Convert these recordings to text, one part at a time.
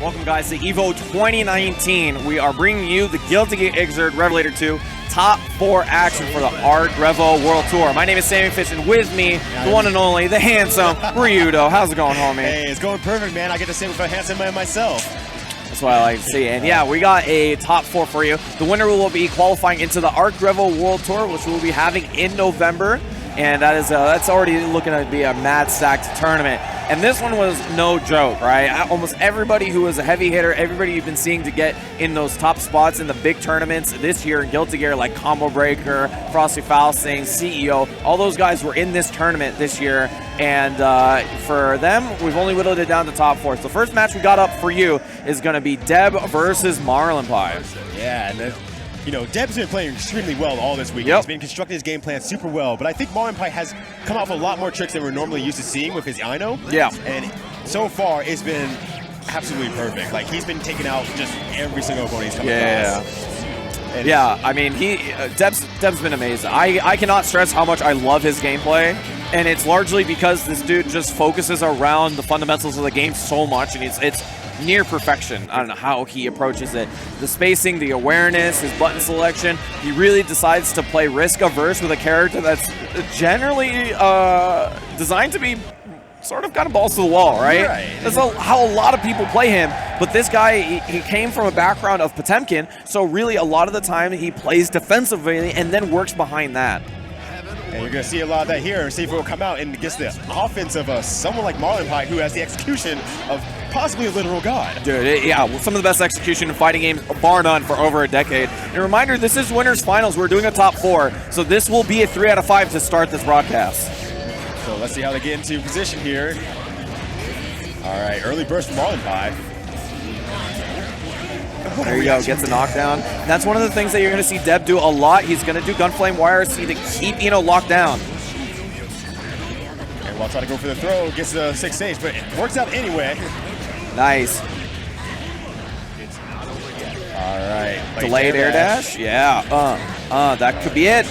Welcome, guys, to EVO 2019. We are bringing you the Gear Xrd REV 2 Top 4 action for the ARC Revo World Tour. My name is Sammy Fish, and with me, the one and only, the handsome Ryudo. How's it going, homie? Hey, it's going perfect, man. I get to say it with a handsome man myself. That's what I like to see. And yeah, we got a top 4 for you. The winner will be qualifying into the ARC Revo World Tour, which we'll be having in November. And that is that's already looking to be a mad stacked tournament. And this one was no joke, right? Almost everybody who was a heavy hitter, everybody you've been seeing to get in those top spots in the big tournaments this year in Guilty Gear, like Combo Breaker, Frosty Fausting, CEO, all those guys were in this tournament this year. And for them, we've only whittled it down to top 4. So the first match we got up for you is going to be Deb versus Marlon Pyres. Yeah, and you know, Deb's been playing extremely well all this week. Yep. He's been constructing his game plan super well, but I think Marlon Pyres has come out with a lot more tricks than we're normally used to seeing with his Ino. Yeah. And so far, it's been absolutely perfect. Like, he's been taking out just every single opponent he's coming across. And yeah, I mean, Deb's been amazing. I cannot stress how much I love his gameplay, and it's largely because this dude just focuses around the fundamentals of the game so much, and it's near perfection. I don't know how he approaches it. The spacing, the awareness, his button selection. He really decides to play risk-averse with a character that's generally designed to be sort of kind of balls to the wall, right? That's how a lot of people play him. But this guy, he came from a background of Potemkin, so really a lot of the time he plays defensively and then works behind that. And you're going to see a lot of that here and see if it will come out and gets the offense of someone like Marlon Pyres, who has the execution of possibly a literal god. Dude, yeah, well, some of the best execution in fighting games, bar none, for over a decade. And a reminder, this is Winners Finals. We're doing a top 4, so this will be a 3 out of 5 to start this broadcast. So let's see how they get into position here. All right, early burst from Marlon Pyres. There you go, gets a knockdown. That's one of the things that you're going to see Deb do a lot. He's going to do Gunflame YRC to keep Eno locked down. And while trying to go for the throw, gets the 6 stage, but it works out anyway. Nice. All right. Delayed air dash? Yeah. That could be it.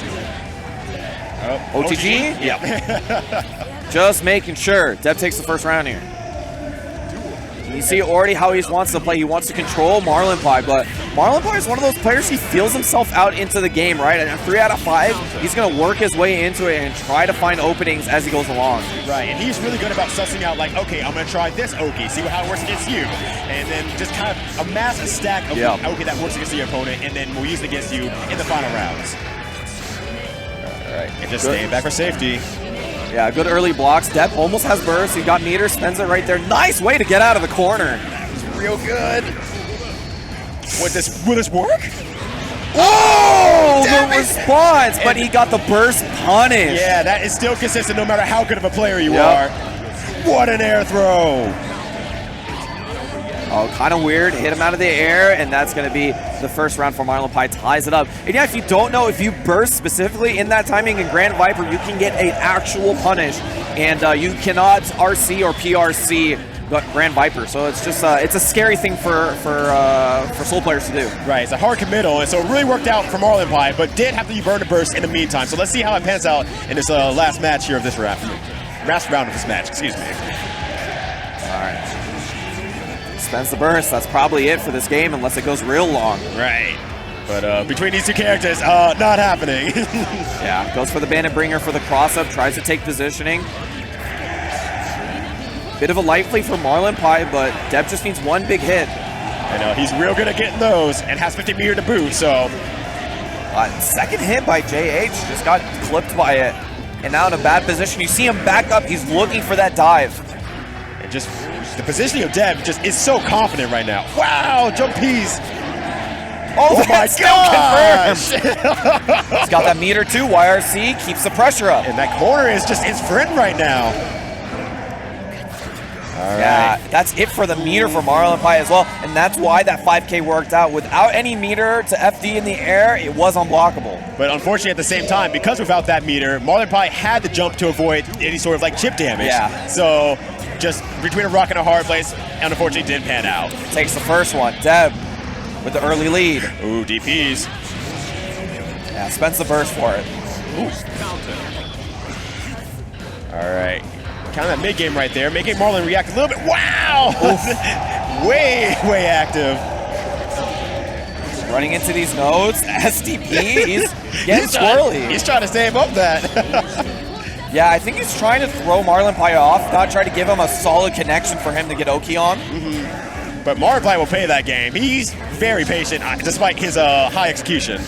Oh, OTG? Yeah. Just making sure. Deb takes the first round here. You see already how he wants to play. He wants to control Marlon Pyres, but Marlon Pyres is one of those players, he feels himself out into the game, right? And 3 out of 5, he's going to work his way into it and try to find openings as he goes along. Right, and he's really good about sussing out, like, okay, I'm going to try this Oki, see how it works against you. And then just kind of amass a stack of Oki that works against the opponent, and then we'll use it against you in the final rounds. All right, and just staying back for safety. Yeah, good early blocks. Deb almost has burst. He got meter, spends it right there. Nice way to get out of the corner. That was real good. Will this work? Oh, the response, but he got the burst punish. Yeah, that is still consistent no matter how good of a player you are. What an air throw. Oh, kind of weird. Hit him out of the air, and that's going to be the first round for Marlon Pyres. Ties it up. And yeah, if you don't know, if you burst specifically in that timing in Grand Viper, you can get an actual punish, and you cannot RC or PRC Grand Viper. So it's just it's a scary thing for Soul players to do. Right, it's a hard committal, and so it really worked out for Marlon Pyres, but did have to be burned to burst in the meantime. So let's see how it pans out in this last match here of this round. Last round of this match, excuse me. All right. Spends the burst. That's probably it for this game unless it goes real long. Right. But between these two characters, not happening. Yeah, goes for the Bandit Bringer for the cross-up, tries to take positioning. Bit of a light play for Marlon Pyres, but Deb just needs one big hit. I know, he's real good at getting those and has 50 meter to boot, so. Second hit by JH, just got clipped by it. And now in a bad position. You see him back up, he's looking for that dive. And just the positioning of Deb just is so confident right now. Wow, jump piece. Oh my gosh! He's got that meter too. YRC keeps the pressure up. And that corner is just his friend right now. All right. That's it for the meter for Marlon Pyres as well. And that's why that 5K worked out. Without any meter to FD in the air, it was unblockable. But unfortunately at the same time, because without that meter, Marlon Pyres had to jump to avoid any sort of like chip damage. Yeah. So just between a rock and a hard place, and unfortunately didn't pan out. Takes the first one. Deb with the early lead. Ooh, DPs. Yeah, spends the burst for it. Ooh. All right. Kind of that mid-game right there, making Marlon react a little bit. Wow! way active. Running into these nodes. SDP, he's getting squirrely. He's trying to stay above that. Yeah, I think he's trying to throw Marlon Pyres off, not try to give him a solid connection for him to get Oki on. But Marlon Pyres will pay that game. He's very patient, despite his high execution.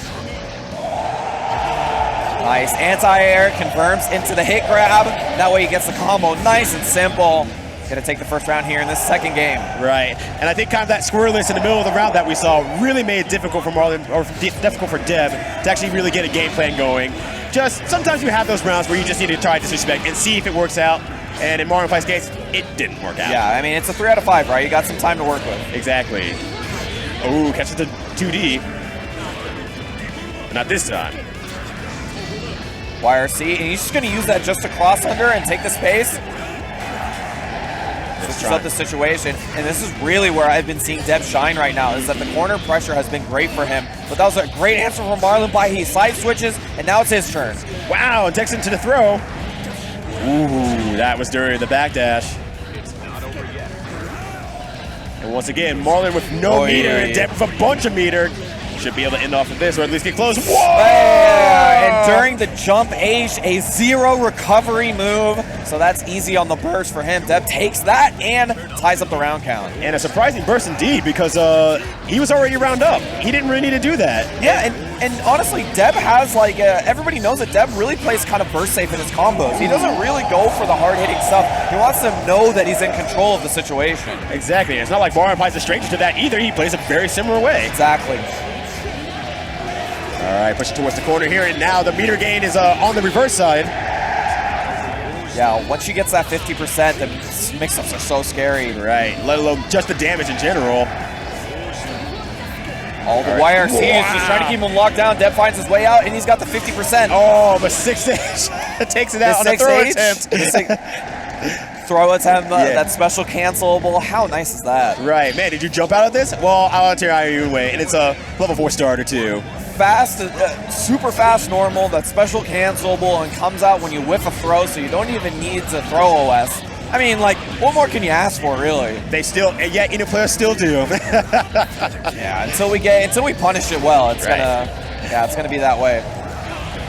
Nice. Anti-air confirms into the hit grab. That way he gets the combo nice and simple. Gonna take the first round here in this second game. Right. And I think kind of that squirreliness in the middle of the round that we saw really made it difficult for Marlon, or difficult for Deb to actually really get a game plan going. Just sometimes you have those rounds where you just need to try disrespect and see if it works out. And in Marlon Pyres' case, it didn't work out. Yeah, I mean, it's a 3 out of 5, right? You got some time to work with. Exactly. Oh, catches the 2D. But not this time. YRC, and he's just going to use that just to cross under and take the space. Switches up the situation, and this is really where I've been seeing Deb shine right now, is that the corner pressure has been great for him. But that was a great answer from Marlon Pyres. He side switches, and now it's his turn. Wow, and takes him to the throw. Ooh, that was during the backdash. And once again, Marlon with no meter, and Deb with a bunch of meter. Should be able to end off of this, or at least get close. Whoa! And during the jump H, a 0 recovery move. So that's easy on the burst for him. Deb takes that and ties up the round count. And a surprising burst indeed, because he was already round up. He didn't really need to do that. Yeah, and honestly, Deb has like, everybody knows that Deb really plays kind of burst safe in his combos. He doesn't really go for the hard-hitting stuff. He wants them to know that he's in control of the situation. Exactly. It's not like Marlon Pyres is a stranger to that either. He plays a very similar way. Exactly. All right, pushing towards the corner here, and now the meter gain is on the reverse side. Yeah, once she gets that 50%, the mix-ups are so scary. Right, let alone just the damage in general. All the YRC is just trying to keep him locked down. Deb finds his way out, and he's got the 50%. Oh, but 6H takes it out on a throw attempt. Throw attempt, that special cancelable. How nice is that? Right, man, did you jump out of this? Well, I'll tell you anyway, and it's a level 4 starter too. Fast, super fast normal, that special cancelable, and comes out when you whiff a throw, so you don't even need to throw OS. I mean, like, what more can you ask for, really? They still, and yet Inno players still do. Yeah, until we punish it well, it's gonna be that way.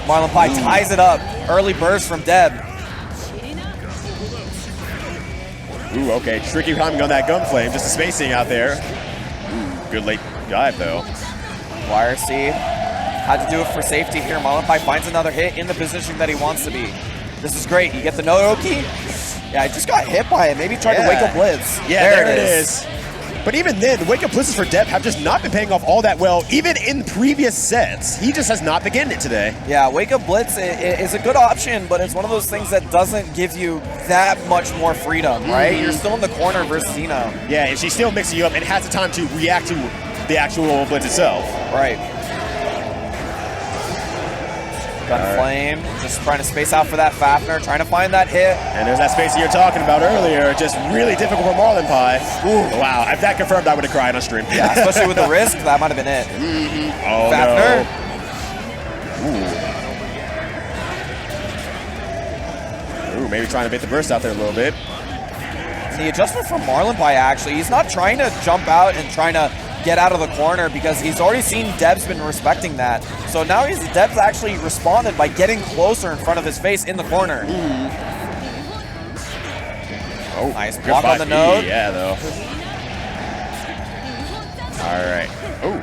Marlon Pyres ties it up. Early burst from Deb. Ooh, okay, tricky timing on that gunflame, just the spacing out there. Ooh, good late dive though. YRC had to do it for safety here. Marlon Pyres finds another hit in the position that he wants to be. This is great. You get the no Oki. Yeah, I just got hit by it. Maybe tried to wake up Blitz. Yeah, there it is. But even then, the wake up blitzes for Deb have just not been paying off all that well, even in previous sets. He just has not been getting it today. Yeah, wake up blitz is a good option, but it's one of those things that doesn't give you that much more freedom, right? You're still in the corner versus Xeno. Yeah, and she's still mixing you up and has the time to react to the actual blitz itself. Right. Gunflame, just trying to space out for that Fafner, trying to find that hit. And there's that space you were talking about earlier, just really difficult for Marlon Pyres. Ooh, wow, if that confirmed, I would have cried on stream. Yeah, especially with the risk, that might have been it. Oh, Fafner. No. Ooh, maybe trying to bait the burst out there a little bit. The adjustment from Marlon Pyres, actually, he's not trying to jump out and trying to get out of the corner because he's already seen Deb's been respecting that. So now Deb's actually responded by getting closer in front of his face in the corner. Oh, nice block on the node. Yeah, though. All right. Oh.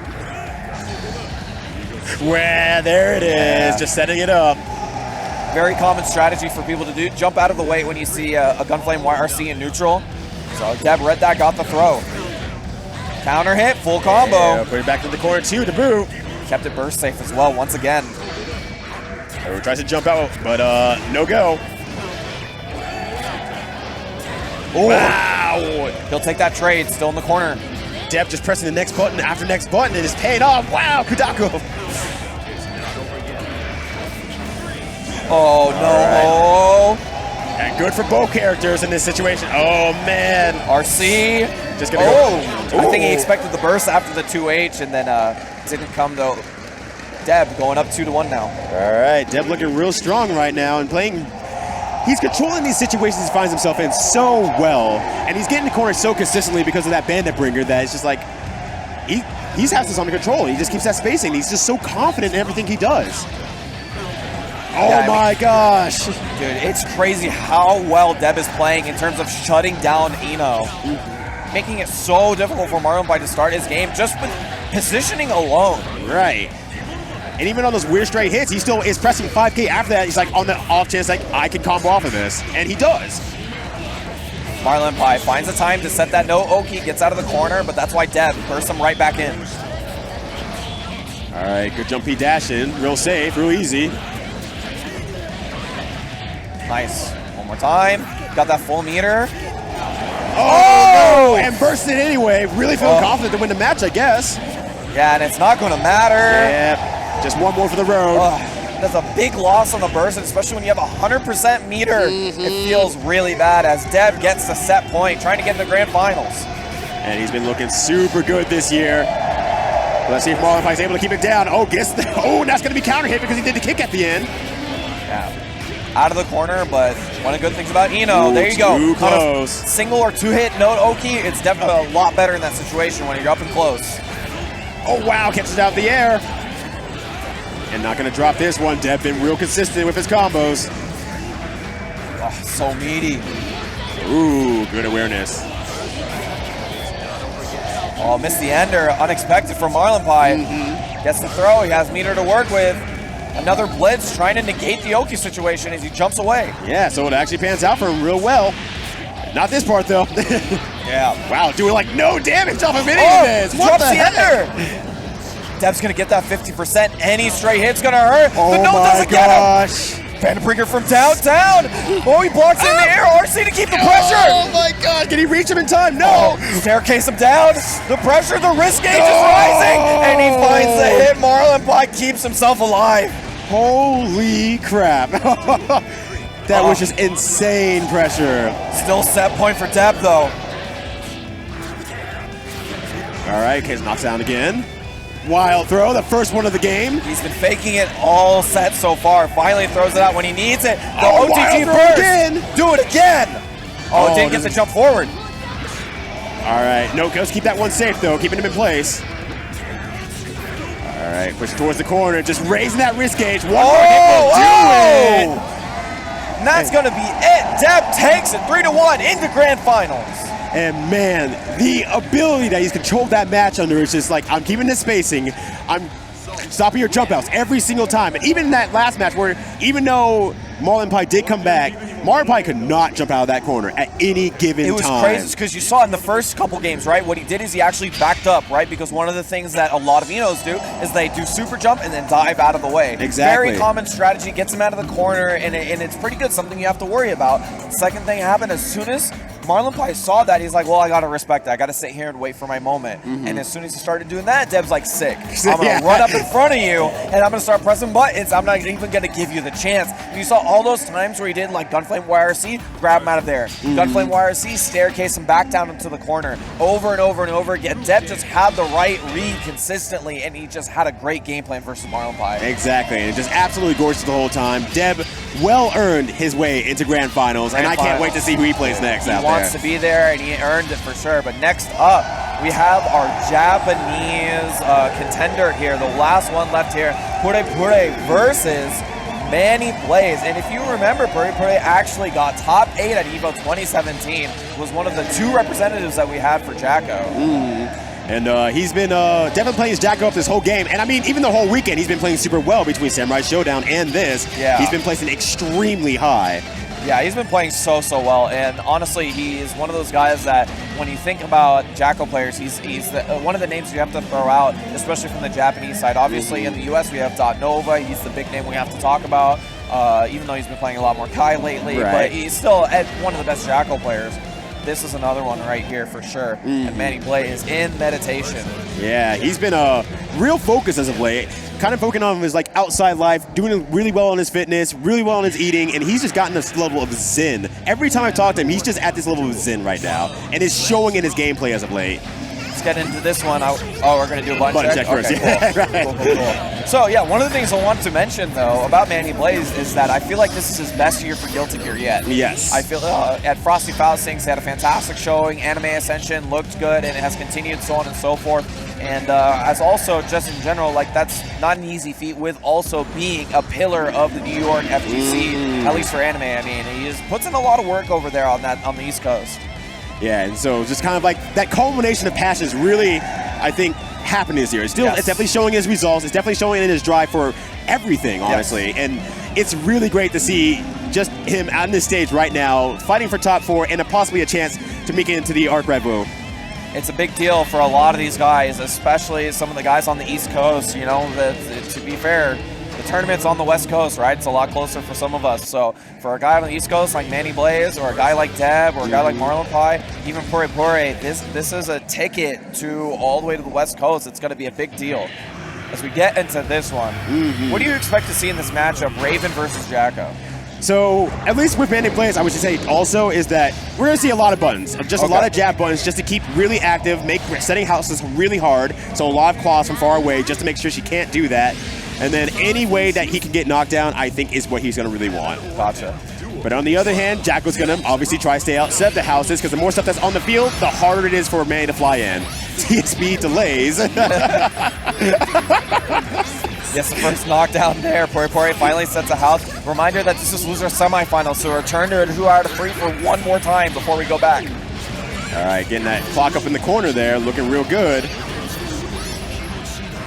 Well, there it is. Just setting it up. Very common strategy for people to do. Jump out of the way when you see a Gunflame YRC in neutral. So Deb read that, got the throw. Counter hit, full combo. Yeah, put it back to the corner too to boot. Kept it burst safe as well once again. He tries to jump out, but no go. Ooh. Wow! He'll take that trade, still in the corner. Deb just pressing the next button after next button, and it's paying off. Wow, Kudako. Oh no. Right. And good for both characters in this situation. Oh man. RC. Just gonna go. I think he expected the burst after the 2H and then didn't come though. Deb going up 2-1 now. All right, Deb looking real strong right now and playing. he's controlling these situations he finds himself in so well, and he's getting the corner so consistently because of that bandit bringer that it's just like, he has this under control. He just keeps that spacing. He's just so confident in everything he does. Oh my gosh. Dude, it's crazy how well Deb is playing in terms of shutting down Eno. Making it so difficult for Marlon Pyres to start his game just with positioning alone. Right. And even on those weird straight hits, he still is pressing 5K after that. He's like on the off chance like I can combo off of this. And he does. Marlon Pyres finds the time to set that no Oki, gets out of the corner, but that's why Deb bursts him right back in. All right, good jump P dash in. Real safe, real easy. Nice. One more time. Got that full meter. Oh! No! And burst it anyway. Really feeling confident to win the match, I guess. Yeah, and it's not going to matter. Yeah, just one more for the road. That's a big loss on the burst, and especially when you have 100% meter. It feels really bad as Deb gets the set point, trying to get in the grand finals. And he's been looking super good this year. Let's see if Marlon Pyres is able to keep it down. Oh, that's going to be counter hit because he did the kick at the end. Yeah. Out of the corner, but one of the good things about Eno, there you go. Too close. Single or two hit no Oki, it's definitely a lot better in that situation when you're up and close. Oh wow, catches it out of the air. And not gonna drop this one. Deb been real consistent with his combos. Oh, so meaty. Ooh, good awareness. Oh, missed the ender, unexpected from Marlon Pyres. Gets the throw, he has meter to work with. Another blitz trying to negate the Oki situation as he jumps away. Yeah, so it actually pans out for him real well. Not this part though. Yeah. Wow, doing like no damage off of any of this. What the heck? Deb's gonna get that 50%. Any straight hit's gonna hurt. Oh but no, my doesn't gosh. Get him. Vanderbringer from downtown. Oh, he blocks it in the air. RC to keep the pressure. Oh my god, can he reach him in time? No. Staircase him down. The pressure, the risk gauge is rising. And he finds the hit. Marlon Pyres keeps himself alive. Holy crap. That was just insane pressure. Still set point for Deb though. All right, Case knocks down again. Wild throw, the first one of the game. He's been faking it all set so far. Finally throws it out when he needs it. The OTG throw burst. again. Do it again. Oh, didn't get the jump forward. All right, no, let's keep that one safe though, keeping him in place. All right, push towards the corner, just raising that wrist gauge. One more hit will do it. And that's going to be it. Deb takes it 3-1 into grand finals. And man, the ability that he's controlled that match under is just like, I'm keeping this spacing. I'm stopping your jump outs every single time. And even in that last match where even though Marlon Pyres did come back, Marlon Pyres could not jump out of that corner at any given time. It was crazy because you saw in the first couple games, right? What he did is he actually backed up, right? Because one of the things that a lot of Enos do is they do super jump and then dive out of the way. Exactly. Very common strategy, gets him out of the corner, and it's pretty good, something you have to worry about. Second thing happened as soon as Marlon Pyres saw that, he's like, well, I got to respect that. I got to sit here and wait for my moment. And as soon as he started doing that, Deb's like, sick. I'm going to run up in front of you, and I'm going to start pressing buttons. I'm not even going to give you the chance. You saw all those times where he did like Gunflame YRC, grab him out of there. Gunflame YRC, staircase him back down into the corner. Over and over and over again. Deb just had the right read consistently, and he just had a great game plan versus Marlon Pyres. Exactly, and just absolutely gorgeous the whole time. Deb well earned his way into grand finals, and I can't wait to see who he plays next out there. He wants to be there, and he earned it for sure. But next up, we have our Japanese contender here, the last one left here, Pure Pure versus Manny Blaze. And if you remember, Pure Pure actually got top 8 at EVO 2017, was one of the 2 representatives that we had for Jacko. And he's been definitely playing his Jacko up this whole game. And I mean, even the whole weekend, he's been playing super well between Samurai Showdown and this. Yeah. He's been placing extremely high. Yeah, he's been playing so well, and honestly, he's one of those guys that when you think about Jacko players, he's one of the names you have to throw out, especially from the Japanese side. Obviously, in the US, we have Nova. He's the big name we have to talk about, even though he's been playing a lot more Kai lately, but he's still one of the best Jacko players. This is another one right here for sure, and Manny Blaze is in meditation. Yeah, he's been a real focus as of late. Kind of focusing on his like outside life, doing really well on his fitness, really well on his eating, and he's just gotten this level of zen. Every time I talk to him, he's just at this level of zen right now, and it's showing in his gameplay as of late. let's get into this one. Oh, we're going to do a button check first. Okay, Yeah, cool. right. Cool. So, yeah, one of the things I want to mention, though, about Manny Blaze is that I feel like this is his best year for Guilty Gear yet. Yes. I feel at Frosty Faustings, they had a fantastic showing. Anime Ascension looked good, and it has continued, so on and so forth. And as also, just in general, like, that's not an easy feat with also being a pillar of the New York FGC, at least for anime. I mean, he just puts in a lot of work over there on the East Coast. Yeah, and so just kind of like that culmination of passions really, I think, happened this year. It's definitely showing his results. It's definitely showing in his drive for everything, honestly. Yes. And it's really great to see just him on this stage right now, fighting for top 4 and possibly a chance to make it into the Arc Revo. It's a big deal for a lot of these guys, especially some of the guys on the East Coast. You know, to be fair, the tournament's on the West Coast, right? It's a lot closer for some of us. So for a guy on the East Coast like Manny Blaze, or a guy like Deb, or a guy like Marlon Pyres, even Puri Puri, this is a ticket to all the way to the West Coast. It's going to be a big deal. As we get into this one, what do you expect to see in this matchup, Raven versus Jacko? So, at least with Manny Blaze, I would just say also is that we're going to see a lot of buttons, just a lot of jab buttons, just to keep really active, setting houses really hard, so a lot of claws from far away, just to make sure she can't do that. And then any way that he can get knocked down, I think is what he's going to really want. Gotcha. But on the other hand, Jacko's going to obviously try to stay out, set up the houses, because the more stuff that's on the field, the harder it is for Manny to fly in. TSP delays. Yes, the first knockdown there. Puri Puri finally sets a house. Reminder that this is loser semifinal, so return to 2 out of 3 for one more time before we go back. All right, getting that clock up in the corner there, looking real good.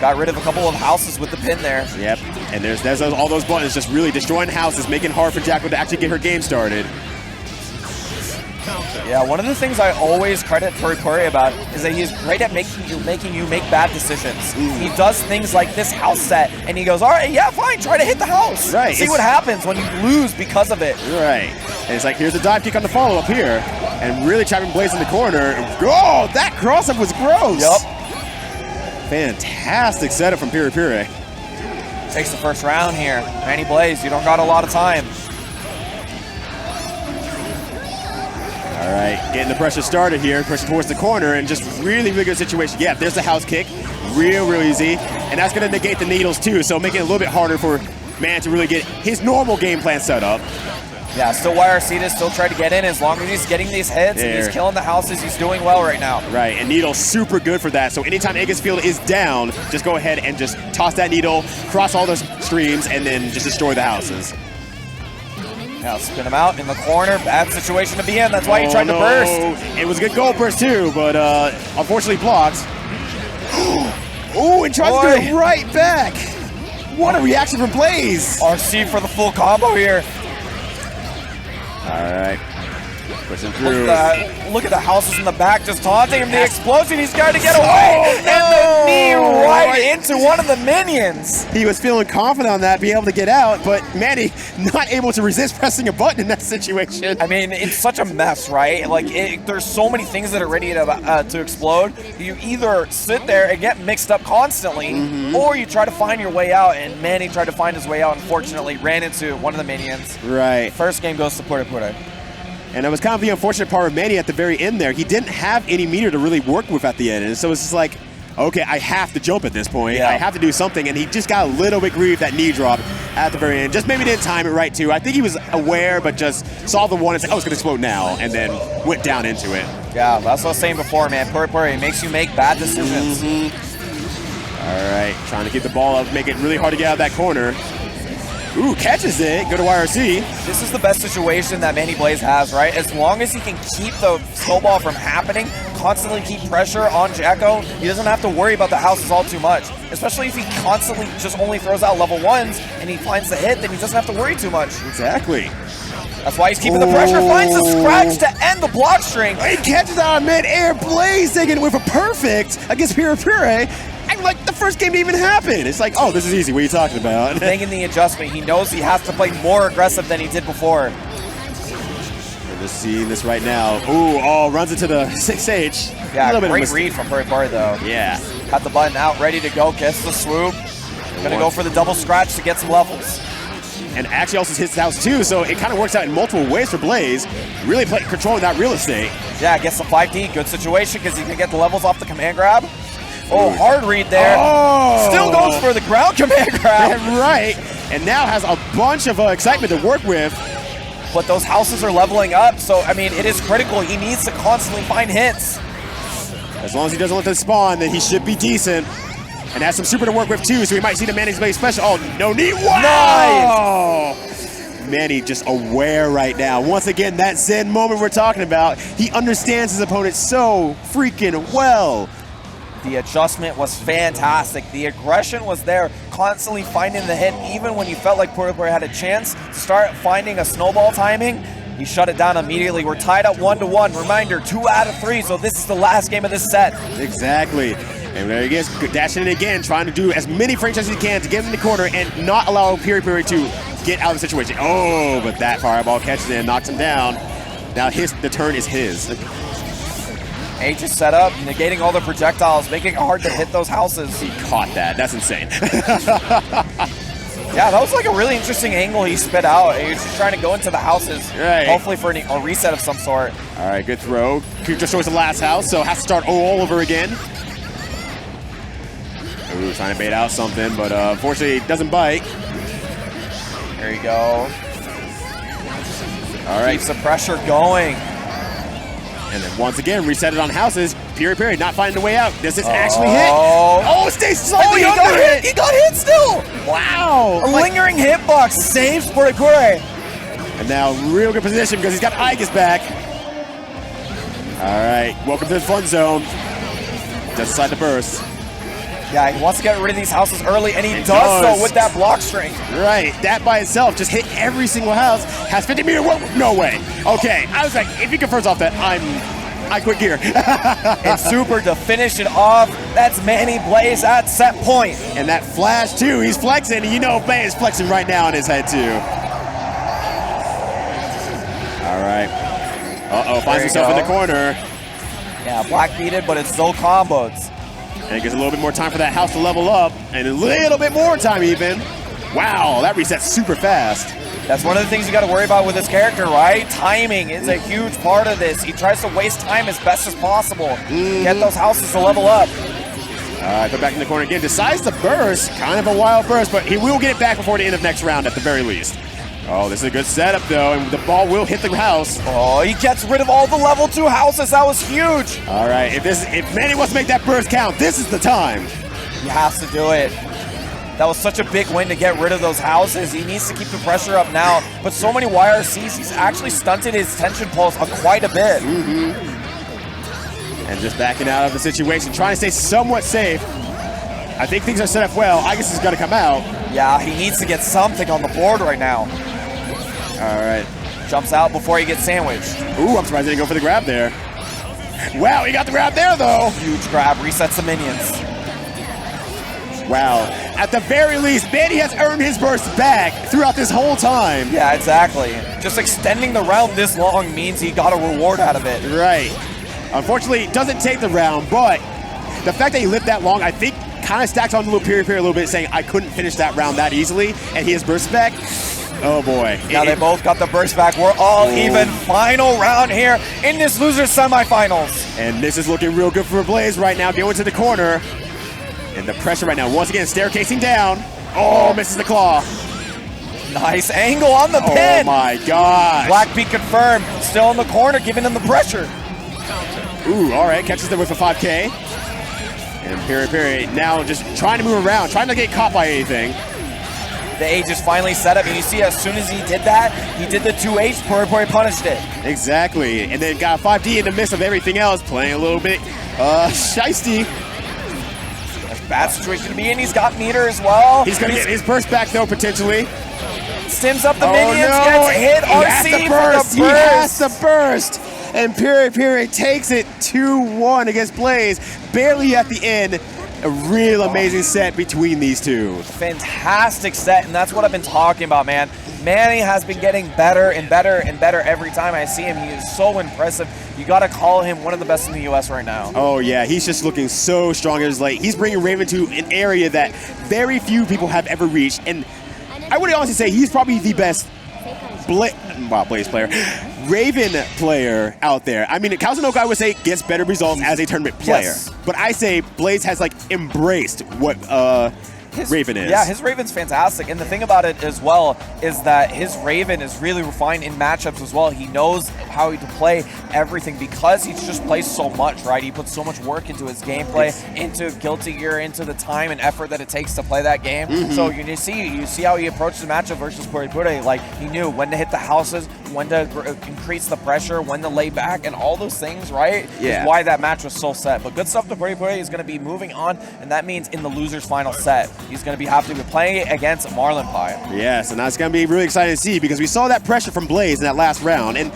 Got rid of a couple of houses with the pin there. Yep, and there's all those buttons just really destroying houses, making it hard for Jacko to actually get her game started. Yeah, one of the things I always credit Puri Puri about is that he's great at making you make bad decisions. He does things like this house set, and he goes, all right, yeah, fine, try to hit the house. Right. See what happens when you lose because of it. Right. And it's like, here's the dive kick on the follow-up here, and really trapping Blaze in the corner. Oh, that cross-up was gross. Yep. Fantastic setup from Puri Puri. Takes the first round here. Manny Blaze, you don't got a lot of time. All right, getting the pressure started here, pressure towards the corner, and just really, really good situation. Yeah, there's the house kick, real easy, and that's going to negate the needles too, so making it a little bit harder for Man to really get his normal game plan set up. Yeah, still YRC to still try to get in as long as he's getting these hits and he's killing the houses. He's doing well right now. Right, and Needle's super good for that. So anytime Aegis Field is down, just go ahead and just toss that Needle, cross all those streams, and then just destroy the houses. Now spin him out in the corner. Bad situation to be in. That's why he tried to burst. It was a good goal burst too, but unfortunately blocked. Oh, and tries to do it right back. What a reaction from Blaze. RC for the full combo here. All right. Pushing through. Look at the houses in the back just taunting him. The explosion, he's got to get away. And the knee right into one of the minions. He was feeling confident on that, being able to get out, but Manny not able to resist pressing a button in that situation. I mean, it's such a mess, right? Like, there's so many things that are ready to explode. You either sit there and get mixed up constantly, or you try to find your way out, and Manny tried to find his way out, unfortunately ran into one of the minions. Right. First game goes to Puri Puri. And that was kind of the unfortunate part of Manny at the very end there. He didn't have any meter to really work with at the end. And so it's just like, okay, I have to jump at this point. I have to do something. And he just got a little bit grieved that knee drop at the very end. Just maybe didn't time it right, too. I think he was aware, but just saw the one and said, oh, it's going to explode now. And then went down into it. Yeah, that's what I was saying before, man. Puri Puri makes you make bad decisions. All right, trying to keep the ball up, make it really hard to get out of that corner. Ooh, catches it. Go to YRC. This is the best situation that Manny Blaze has, right? As long as he can keep the snowball from happening, constantly keep pressure on Jacko, he doesn't have to worry about the houses all too much. Especially if he constantly just only throws out level 1s and he finds the hit, then he doesn't have to worry too much. Exactly. That's why he's keeping the pressure, finds the scratch to end the block string. He catches out of mid-air. Blaze taking it with a perfect against Puri Puri. Like the first game didn't even happen. It's like, oh, this is easy. What are you talking about? Making the adjustment. He knows he has to play more aggressive than he did before. We're just seeing this right now. Ooh, runs into the 6H. Yeah, great read from Puri Puri though. Yeah. Got the button out, ready to go. Gets the swoop. Gonna go for the double scratch to get some levels. And actually also hits the house too, so it kind of works out in multiple ways for Blaze. Really controlling that real estate. Yeah, gets the 5D. Good situation because he can get the levels off the command grab. Oh, hard read there. Oh. Still goes for the ground command grab. Right. And now has a bunch of excitement to work with. But those houses are leveling up, so, I mean, it is critical. He needs to constantly find hits. As long as he doesn't let them spawn, then he should be decent. And has some super to work with, too, so we might see the Manny's Blaze special. Oh, no need. Wow! Nice! Manny just aware right now. Once again, that Zen moment we're talking about. He understands his opponent so freaking well. The adjustment was fantastic. The aggression was there, constantly finding the hit, even when you felt like Puerto Rico had a chance to start finding a snowball timing. He shut it down immediately. We're tied up 1-1. Reminder, 2 out of 3, so this is the last game of this set. Exactly. And there he is, dashing in again, trying to do as many frames as he can to get him in the corner and not allow Piri Piri to get out of the situation. Oh, but that fireball catches him, knocks him down. Now the turn is his. H is set up, negating all the projectiles, making it hard to hit those houses. He caught that. That's insane. Yeah, that was like a really interesting angle he spit out. He was just trying to go into the houses, right. Hopefully for a reset of some sort. All right, good throw. Just destroys the last house, so has to start all over again. Ooh, trying to bait out something, but unfortunately it doesn't bite. There you go. All right. Keeps the pressure going. And then once again, reset it on houses. Piri Piri not finding a way out. Does this actually hit? Oh, it stays slightly under it. He got hit still. Wow. A lingering hitbox saves Puerto Rico. And now real good position because he's got Igus back. All right, welcome to the fun zone. Just decide to burst. Yeah, he wants to get rid of these houses early, and he does so with that block string. Right, that by itself just hit every single house. Has 50-meter whoa, no way. Okay, I was like, if he confirms off that, I quit Gear. And super to finish it off. That's Manny Blaze at set point. And that flash too, he's flexing. You know Blaze is flexing right now on his head too. All right. Uh-oh, finds himself in the corner. Yeah, black beated, but it's still combos. And it gives a little bit more time for that house to level up, and a little bit more time even. Wow, that resets super fast. That's one of the things you got to worry about with this character, right? Timing is a huge part of this. He tries to waste time as best as possible. Get those houses to level up. All right, put back in the corner again. Decides to burst, kind of a wild burst, but he will get it back before the end of next round at the very least. Oh, this is a good setup though, and the ball will hit the house. Oh, he gets rid of all the level 2 houses. That was huge. All right, if Manny wants to make that burst count, this is the time. He has to do it. That was such a big win to get rid of those houses. He needs to keep the pressure up now. But so many YRCs, he's actually stunted his tension pulse quite a bit. And just backing out of the situation, trying to stay somewhat safe. I think things are set up well. I guess he's got to come out. Yeah, he needs to get something on the board right now. All right. Jumps out before he gets sandwiched. Ooh, I'm surprised he didn't go for the grab there. Wow, he got the grab there, though. Huge grab, resets the minions. Wow. At the very least, Manny has earned his burst back throughout this whole time. Yeah, exactly. Just extending the round this long means he got a reward out of it. Right. Unfortunately, it doesn't take the round, but the fact that he lived that long, I think, kind of stacks on the little Piri Piri a little bit, saying, I couldn't finish that round that easily, and he has burst back. Oh, boy. Now they both got the burst back. We're all even. Final round here in this loser semifinals. And this is looking real good for Blaze right now, going to the corner. And the pressure right now, once again, staircasing down. Oh, misses the claw. Nice angle on the pin. Oh, my gosh. Black Beat confirmed. Still in the corner, giving him the pressure. Ooh, all right. Catches them with a 5K. And Piri Piri now just trying to move around, trying not to get caught by anything. The H is finally set up, and you see as soon as he did that, he did the 2H, Puerto Rico punished it. Exactly. And then got 5D in the midst of everything else, playing a little bit shiesty. That's a bad situation to be in. He's got meter as well. He's going to get his burst back, though, potentially. Stims up the minions, gets hit, RC for the burst. He has to burst. And Piri Piri takes it 2-1 against Blaze. Barely at the end. A real amazing set between these two. Fantastic set, and that's what I've been talking about, man. Manny has been getting better and better and better every time I see him. He is so impressive. You got to call him one of the best in the U.S. right now. Oh, yeah. He's just looking so strong as late. He's bringing Raven to an area that very few people have ever reached. And I would honestly say he's probably the best Blaze player, Raven player out there. I mean, Kazunoko, I would say, gets better results as a tournament player. Yes. But I say Blaze has, like, embraced what Raven is. Yeah, his Raven's fantastic. And the thing about it as well is that his Raven is really refined in matchups as well. He knows how to play everything because he just plays so much, right? He puts so much work into his gameplay, into Guilty Gear, into the time and effort that it takes to play that game. So you see how he approached the matchup versus Puri Puri. Like, he knew when to hit the houses, when to increase the pressure, when to lay back, and all those things, right? Yeah. Is why that match was so set. But good stuff to Puri Puri. He's going to be moving on, and that means in the loser's final set, he's going to have to be playing against Marlon Pyres. Yes, and that's going to be really exciting to see because we saw that pressure from Blaze in that last round. And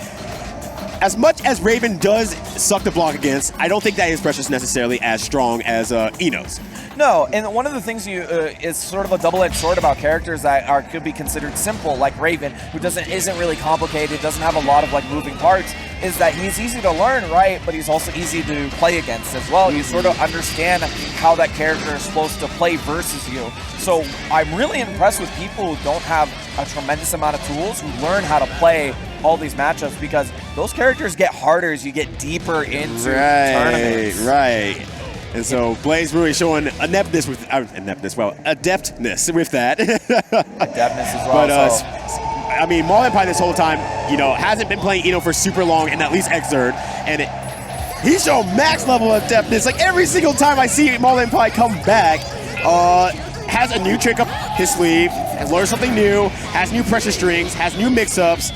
as much as Raven does suck the block against, I don't think that his pressure is necessarily as strong as Ino's. No, and one of the things is sort of a double-edged sword about characters that could be considered simple, like Raven, who isn't really complicated, doesn't have a lot of like moving parts, is that he's easy to learn, right? But he's also easy to play against as well. You sort of understand how that character is supposed to play versus you. So I'm really impressed with people who don't have a tremendous amount of tools, who learn how to play all these matchups, because those characters get harder as you get deeper into tournaments. Right. And so Blaze really showing adeptness with that. Adeptness as well. But I mean, Marlon Pyres this whole time, you know, hasn't been playing Ino for super long, and at least Xrd, and he's shown max level of adeptness. Like every single time I see Marlon Pyres come back, has a new trick up his sleeve, has learned something new, has new pressure strings, has new mix-ups,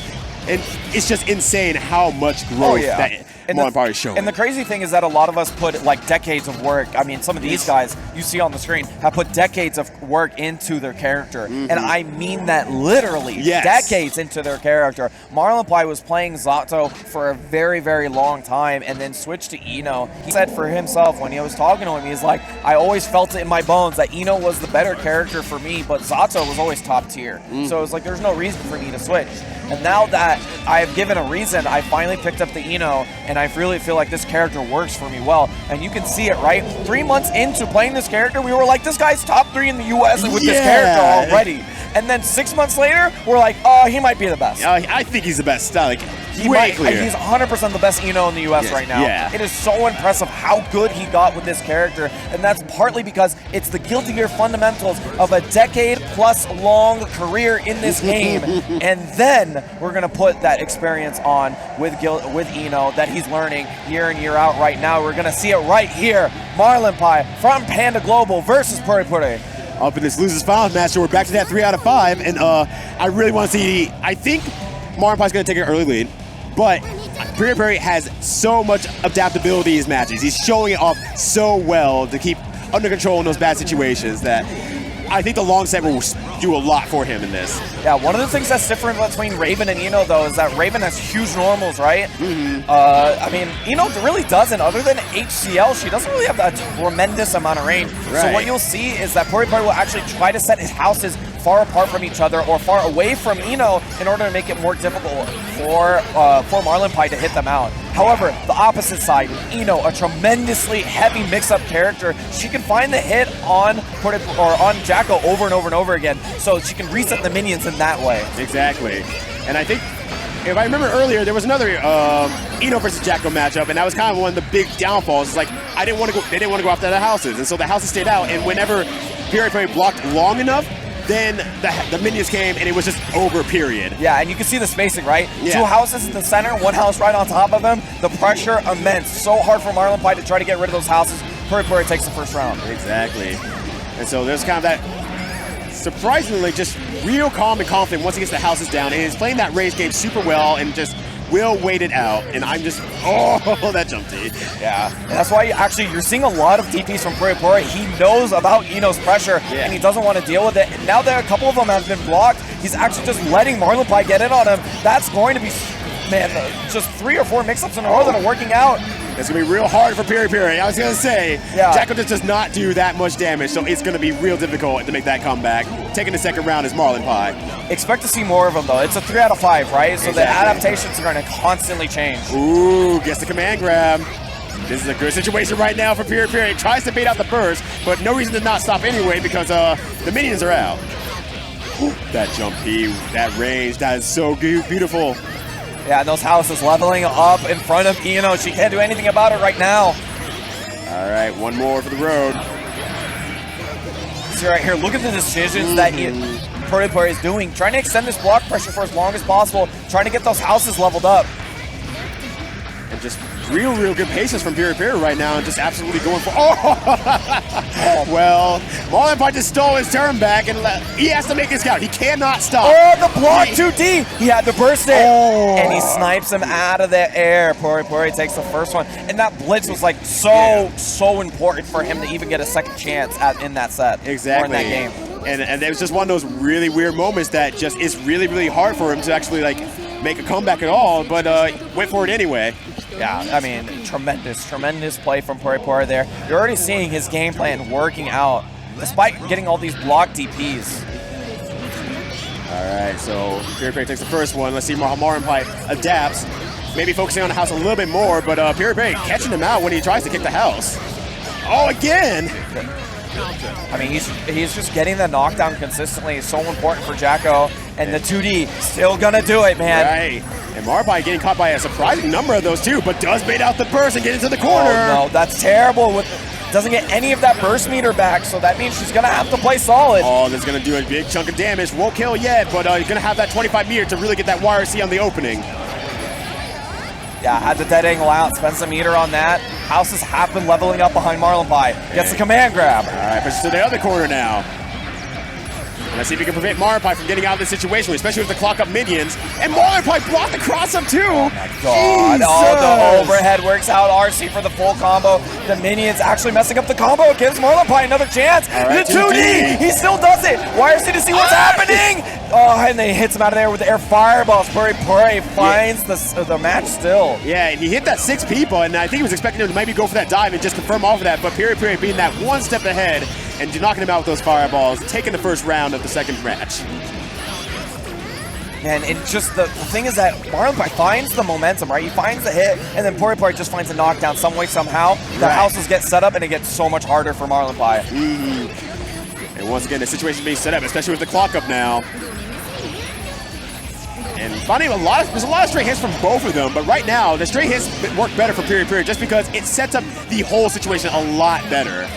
and it's just insane how much growth that Marlon Pyres is showing. And the crazy thing is that a lot of us put like decades of work. I mean, some of these guys you see on the screen have put decades of work into their character. And I mean that literally, decades into their character. Marlon Pyres was playing Zato for a very, very long time and then switched to Ino. He said for himself when he was talking to him, he's like, I always felt it in my bones that Ino was the better character for me, but Zato was always top tier. So it was like, there's no reason for me to switch. And now that I have given a reason, I finally picked up the Ino, and I really feel like this character works for me well. And you can see it, right? 3 months into playing this character, we were like, this guy's top 3 in the US with this character already. And then 6 months later, we're like, oh, he might be the best. I think he's the best. Like, he's 100% the best Ino in the US right now. It is so impressive how good he got with this character, and that's partly because it's the Guilty Gear fundamentals of a decade-plus long career in this game, and then we're going to put that experience on with Ino that he's learning year in, year out right now. We're going to see it right here. Marlon Pyres from Panda Global versus Puri Puri. Up in this losers finals match, so we're back to that 3 out of 5, and I really want to see. I think Marlon Pyres is going to take an early lead, but Puri Puri has so much adaptability in his matches. He's showing it off so well to keep under control in those bad situations that I think the long set will do a lot for him in this. Yeah, one of the things that's different between Raven and Ino, though, is that Raven has huge normals, right? I mean, Ino really doesn't. Other than HCL, she doesn't really have a tremendous amount of range. So what you'll see is that Puri Puri will actually try to set his houses far apart from each other or far away from Ino in order to make it more difficult for Marlon Pyres to hit them out. However, the opposite side, Ino, a tremendously heavy mix-up character, she can find the hit on Jacko over and over and over again, so she can reset the minions in that way. Exactly. And I think, if I remember earlier, there was another Ino versus Jacko matchup, and that was kind of one of the big downfalls. It's like they didn't want to go after the houses, and so the houses stayed out, and whenever Puri Puri blocked long enough, then the minions came, and it was just over, period. Yeah, and you can see the spacing, right? Yeah. 2 houses in the center, 1 house right on top of them. The pressure immense. So hard for Marlon Pyres to try to get rid of those houses. Puri Puri takes the first round. Exactly. And so there's kind of that, surprisingly, just real calm and confident once he gets the houses down. And he's playing that race game super well and just will wait it out. And I'm just, that jump D. Yeah, and that's why you're seeing a lot of DPs from Puri Puri. He knows about Ino's pressure, and he doesn't want to deal with it. And now that a couple of them have been blocked, he's actually just letting Marlon Pyres get in on him. That's going to be, man, just 3 or 4 mix-ups in a row that are working out. It's going to be real hard for Puri Puri. I was going to say, Jacko just does not do that much damage, so it's going to be real difficult to make that comeback. Taking the second round is Marlon Pyres. Expect to see more of them, though. It's a 3 out of 5, right? So the adaptations are going to constantly change. Ooh, gets the command grab. This is a good situation right now for Puri Puri. Tries to bait out the burst, but no reason to not stop anyway because the minions are out. That jump P, that range, that is so beautiful. Yeah, and those houses leveling up in front of Ino. She can't do anything about it right now. All right, one more for the road. See right here, look at the decisions that Puri is doing. Trying to extend this block pressure for as long as possible. Trying to get those houses leveled up. And just real good patience from Puri right now, and just absolutely going for. Oh, well, Marlon Pyres just stole his turn back, and he has to make his count. He cannot stop. Oh, the block 2D. He had to burst it, and he snipes him out of the air. Puri takes the first one, and that blitz was like so important for him to even get a second chance in that set. Exactly. Or in that game. And it was just one of those really weird moments that just is really hard for him to actually like make a comeback at all, but went for it anyway. Yeah, I mean, tremendous play from Puri there. You're already seeing his game plan working out, despite getting all these block DPs. All right, so Puri takes the first one. Let's see how Marlon Pyres adapts. Maybe focusing on the house a little bit more, but Puri catching him out when he tries to kick the house. Oh, again! I mean, he's just getting the knockdown consistently. It's so important for Jacko, and the 2D still gonna do it, man. Right. And Marlon Pyres getting caught by a surprising number of those too, but does bait out the burst and get into the corner. Oh no, that's terrible. Doesn't get any of that burst meter back, so that means she's gonna have to play solid. Oh, that's gonna do a big chunk of damage. Won't kill yet, but you're gonna have that 25 meter to really get that YRC on the opening. Yeah, had the dead angle out, spend some meter on that. Houses have been leveling up behind Marlon Pyres. Gets the command grab. All right, pushes to the other corner now. Let's see if we can prevent Marlon Pyres from getting out of this situation, especially with the clock up minions. And Marlon Pyres blocked the cross up too. Oh my god. Oh, the overhead works out. RC for the full combo. The minions actually messing up the combo. It gives Marlon Pyres another chance. Right, the 2D. He still does it. YRC to see what's happening. Oh, and they hits him out of there with the air fireballs. Puri finds the match still. Yeah, and he hit that 6 people, and I think he was expecting him to maybe go for that dive and just confirm off of that, but Puri being that one step ahead and knocking him out with those fireballs, taking the first round of the second match. And it's just the thing is that Marlon Pyres finds the momentum, right? He finds the hit, and then Puri just finds a knockdown some way, somehow. The houses get set up, and it gets so much harder for Marlon Pyres. And once again, the situation being set up, especially with the clock up now. And finding there's a lot of straight hits from both of them, but right now, the straight hits work better for Puri just because it sets up the whole situation a lot better.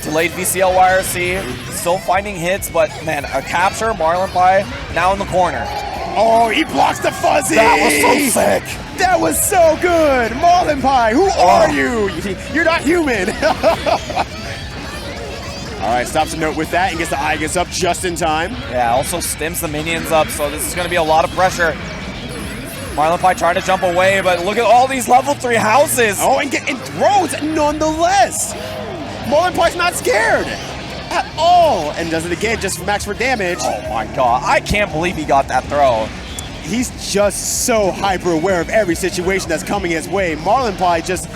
Delayed VCL YRC, still finding hits, but man, a capture, Marlon Pyres now in the corner. Oh, he blocks the fuzzy! That was so sick! That was so good! Marlon Pyres, who are you? You're not human! All right, stops a note with that and gets the eye gets up just in time. Yeah, also stims the minions up, so this is going to be a lot of pressure. Marlon Pyres trying to jump away, but look at all these level 3 houses. Oh, and throws nonetheless. Marlon Pyres not scared at all, and does it again just for max for damage. Oh my god, I can't believe he got that throw. He's just so hyper aware of every situation that's coming his way. Marlon Pyres just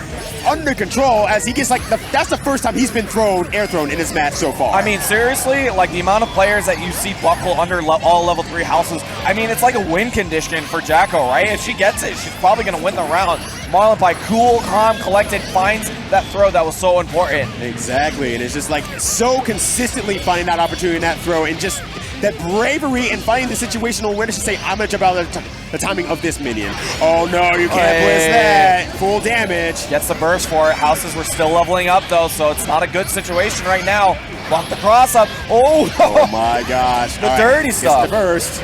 under control as he gets that's the first time he's been air thrown in his match so far. I mean, seriously, like the amount of players that you see buckle under all level 3 houses, I mean, it's like a win condition for Jacko, right? If she gets it, she's probably going to win the round. Marlon Pyres, cool, calm, collected, finds that throw that was so important. Exactly, and it's just like so consistently finding that opportunity in that throw and just that bravery and finding the situational awareness to say, I'm going to jump out of the timing of this minion. Oh no, you can't blitz that. Full damage. Gets the burst for it. Houses were still leveling up though, so it's not a good situation right now. Block the cross up. Oh, oh my gosh. The dirty stuff. Gets the burst.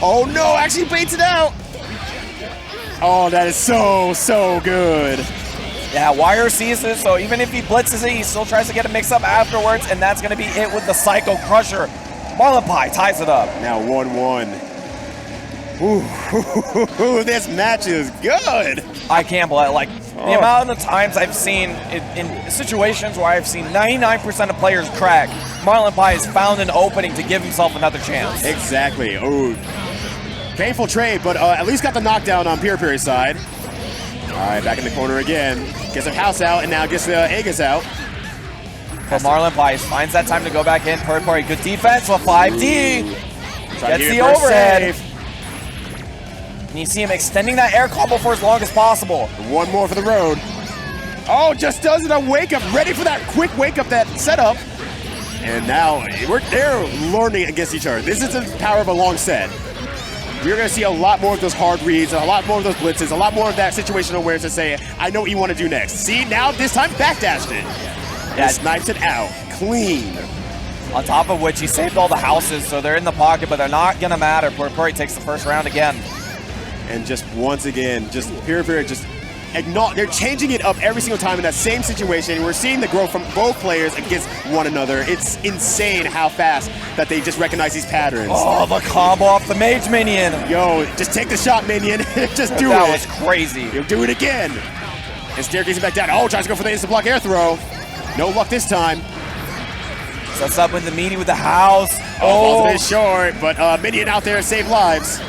Oh no, actually baits it out. Oh, that is so good. Yeah, YRC sees it, so even if he blitzes it, he still tries to get a mix-up afterwards, and that's going to be it with the Psycho Crusher. Marlon Pyres ties it up. Now 1-1. Ooh, this match is good. I can't believe the amount of times I've seen in situations where I've seen 99% of players crack, Marlon Pyres found an opening to give himself another chance. Exactly. Oh, painful trade, but at least got the knockdown on Puri's side. All right, back in the corner again. Gets the house out, and now gets the Aegis out. But Marlon Pyres finds that time to go back in. Puri, good defense with 5D. Gets the overhead. And you see him extending that air combo for as long as possible. One more for the road. Oh, just does it a wake up. Ready for that quick wake up, that setup. And now they're learning against each other. This is the power of a long set. We're going to see a lot more of those hard reads, a lot more of those blitzes, a lot more of that situational awareness to say, I know what you want to do next. See, now this time backdashed it. Yeah, snipes it out. Clean. On top of which, he saved all the houses, so they're in the pocket, but they're not going to matter. Puri takes the first round again. And just once again, just Puri just they're changing it up every single time in that same situation. We're seeing the growth from both players against one another. It's insane how fast that they just recognize these patterns. Oh, the combo off the mage minion. Yo, just take the shot, minion. Just do it. That was crazy. You'll do it again. And staircasing back down. Oh, tries to go for the instant block air throw. No luck this time. Sets up with the meaty with the house. Oh, a bit short, but minion out there to save lives.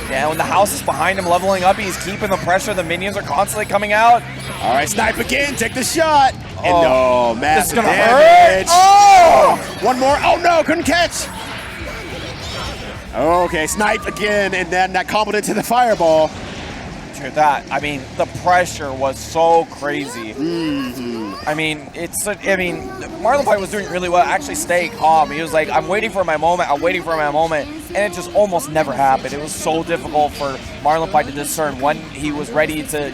Yeah, when the house is behind him leveling up, he's keeping the pressure. The minions are constantly coming out. All right, snipe again, take the shot. And no, massive this is gonna damage. Hurt. Oh! One more. Oh no, couldn't catch. Okay, snipe again, and then that comboed into the fireball. Dude, the pressure was so crazy. I mean, Marlon Pyres was doing really well, actually staying calm. He was like, I'm waiting for my moment, and it just almost never happened. It was so difficult for Marlon Pyres to discern when he was ready to,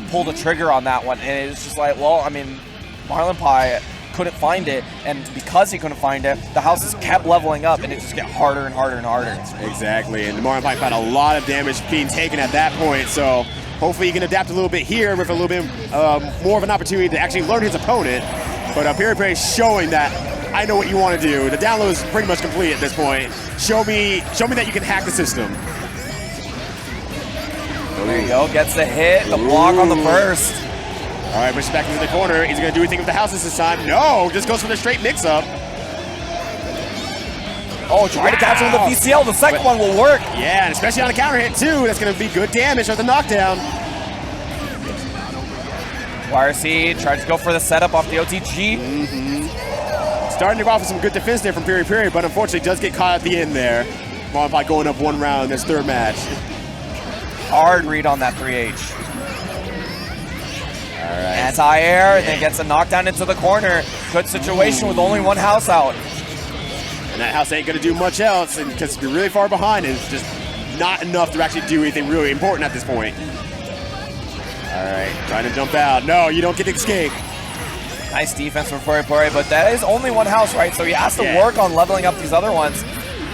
pull the trigger on that one. And it was just like, well, Marlon Pyres couldn't find it, and because he couldn't find it, the houses kept leveling up, and it just got harder and harder and harder. Exactly, and Marlon Pyres had a lot of damage being taken at that point, so hopefully he can adapt a little bit here with a little bit more of an opportunity to actually learn his opponent. But Puri showing that I know what you want to do. The download is pretty much complete at this point. Show me that you can hack the system. There you go, gets the hit, the block on the burst. All right, pushes back into the corner. Is he going to do anything with the houses this time? No, just goes for the straight mix-up. Oh, trying to capture with the VCL. The second one will work. Yeah, and especially on a counter hit, too. That's going to be good damage with the knockdown. YRC tries to go for the setup off the OTG. Starting to go off with some good defense there from Puri, but unfortunately does get caught at the end there. Marlon Pyres going up one round in this third match. Hard read on that 3H. All right. Anti-air, and then gets a knockdown into the corner. Good situation with only one house out. And that house ain't going to do much else, and because you're really far behind, and it's just not enough to actually do anything really important at this point. All right, trying to jump out. No, you don't get to escape. Nice defense from Puri, but that is only one house, right? So he has to work on leveling up these other ones.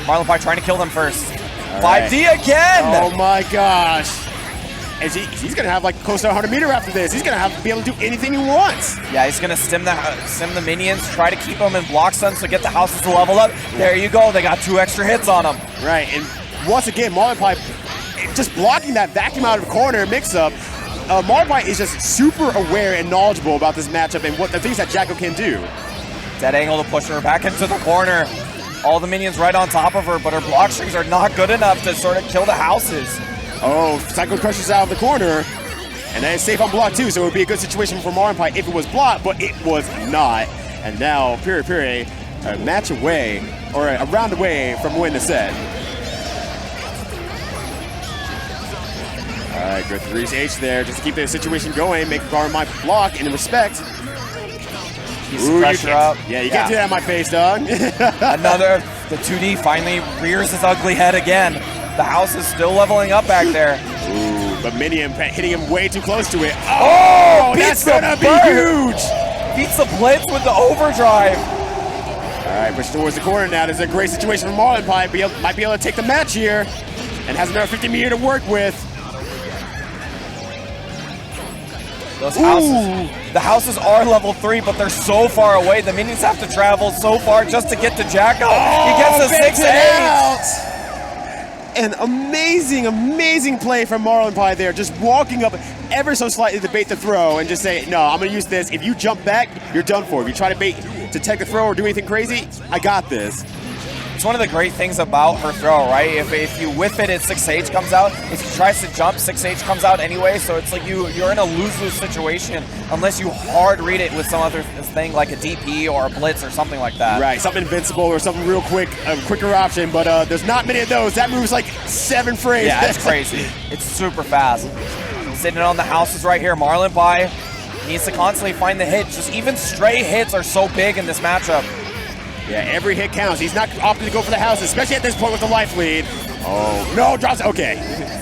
Marlon Pyres trying to kill them first. 5D again! Oh my gosh. And he's going to have like close to 100 meter after this. He's going to have to be able to do anything he wants. Yeah, he's going to stim the minions, try to keep them in block stun to get the houses to level up. There you go. They got 2 extra hits on them. Right, and once again, Marlon Pyres just blocking that vacuum out of the corner mix-up. Marlon Pyres is just super aware and knowledgeable about this matchup and what the things that Jacko can do. Dead angle to push her back into the corner. All the minions right on top of her, but her block strings are not good enough to sort of kill the houses. Oh, Psycho crushes out of the corner. And that is safe on block too, so it would be a good situation for Marlon Pyres if it was blocked, but it was not. And now Puri a match away, or a round away from winning the set. All right, good 3H there, just to keep the situation going, make Marlon Pyres block and respect. Ooh, pressure up. Yeah, you can't do that in my face, dog. The 2D finally rears his ugly head again. The house is still leveling up back there. Ooh, but Minion hitting him way too close to it. Oh, that's gonna be huge! Beats the blitz with the overdrive. All right, push towards the corner now. This is a great situation for Marlon Pyres. Might be able to take the match here, and has another 50 meter to work with. Those houses, the houses are level 3, but they're so far away. The minions have to travel so far just to get to Jacko. He gets a 6-8. An amazing play from Marlon Pyres there, just walking up ever so slightly to bait the throw and just say, no, I'm going to use this. If you jump back, you're done for. If you try to take the throw or do anything crazy, I got this. It's one of the great things about her throw, right? If you whiff it, 6H comes out. If he tries to jump, 6H comes out anyway. So it's like you're in a lose-lose situation unless you hard read it with some other thing like a DP or a blitz or something like that. Right, something invincible or something real quick, a quicker option. But there's not many of those. That moves like 7 frames. Yeah, it's crazy. It's super fast. Sitting on the houses right here. Marlon Pyres needs to constantly find the hit. Just even stray hits are so big in this matchup. Yeah, every hit counts. He's not opting to go for the house, especially at this point with the life lead. Oh, no, drops. Okay.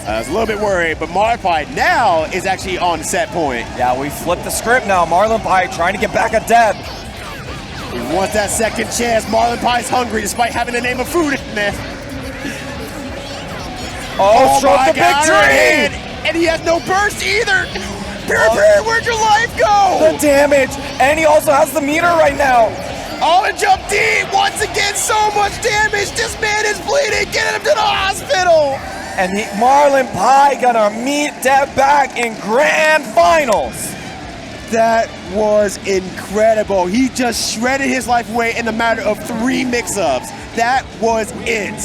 I was a little bit worried, but Marlon Pyres now is actually on set point. Yeah, we flipped the script now. Marlon Pyres trying to get back at Deb. He wants that second chance. Marlon Pyres hungry despite having the name of food in there. Oh, stroke the victory! And he has no burst either. Pyre, where'd your life go? The damage, and he also has the meter right now. Oh, and jump deep! Once again, so much damage! This man is bleeding! Get him to the hospital! And Marlon Pyres gonna meet Deb back in grand finals. That was incredible. He just shredded his life away in a matter of 3 mix-ups. That was it.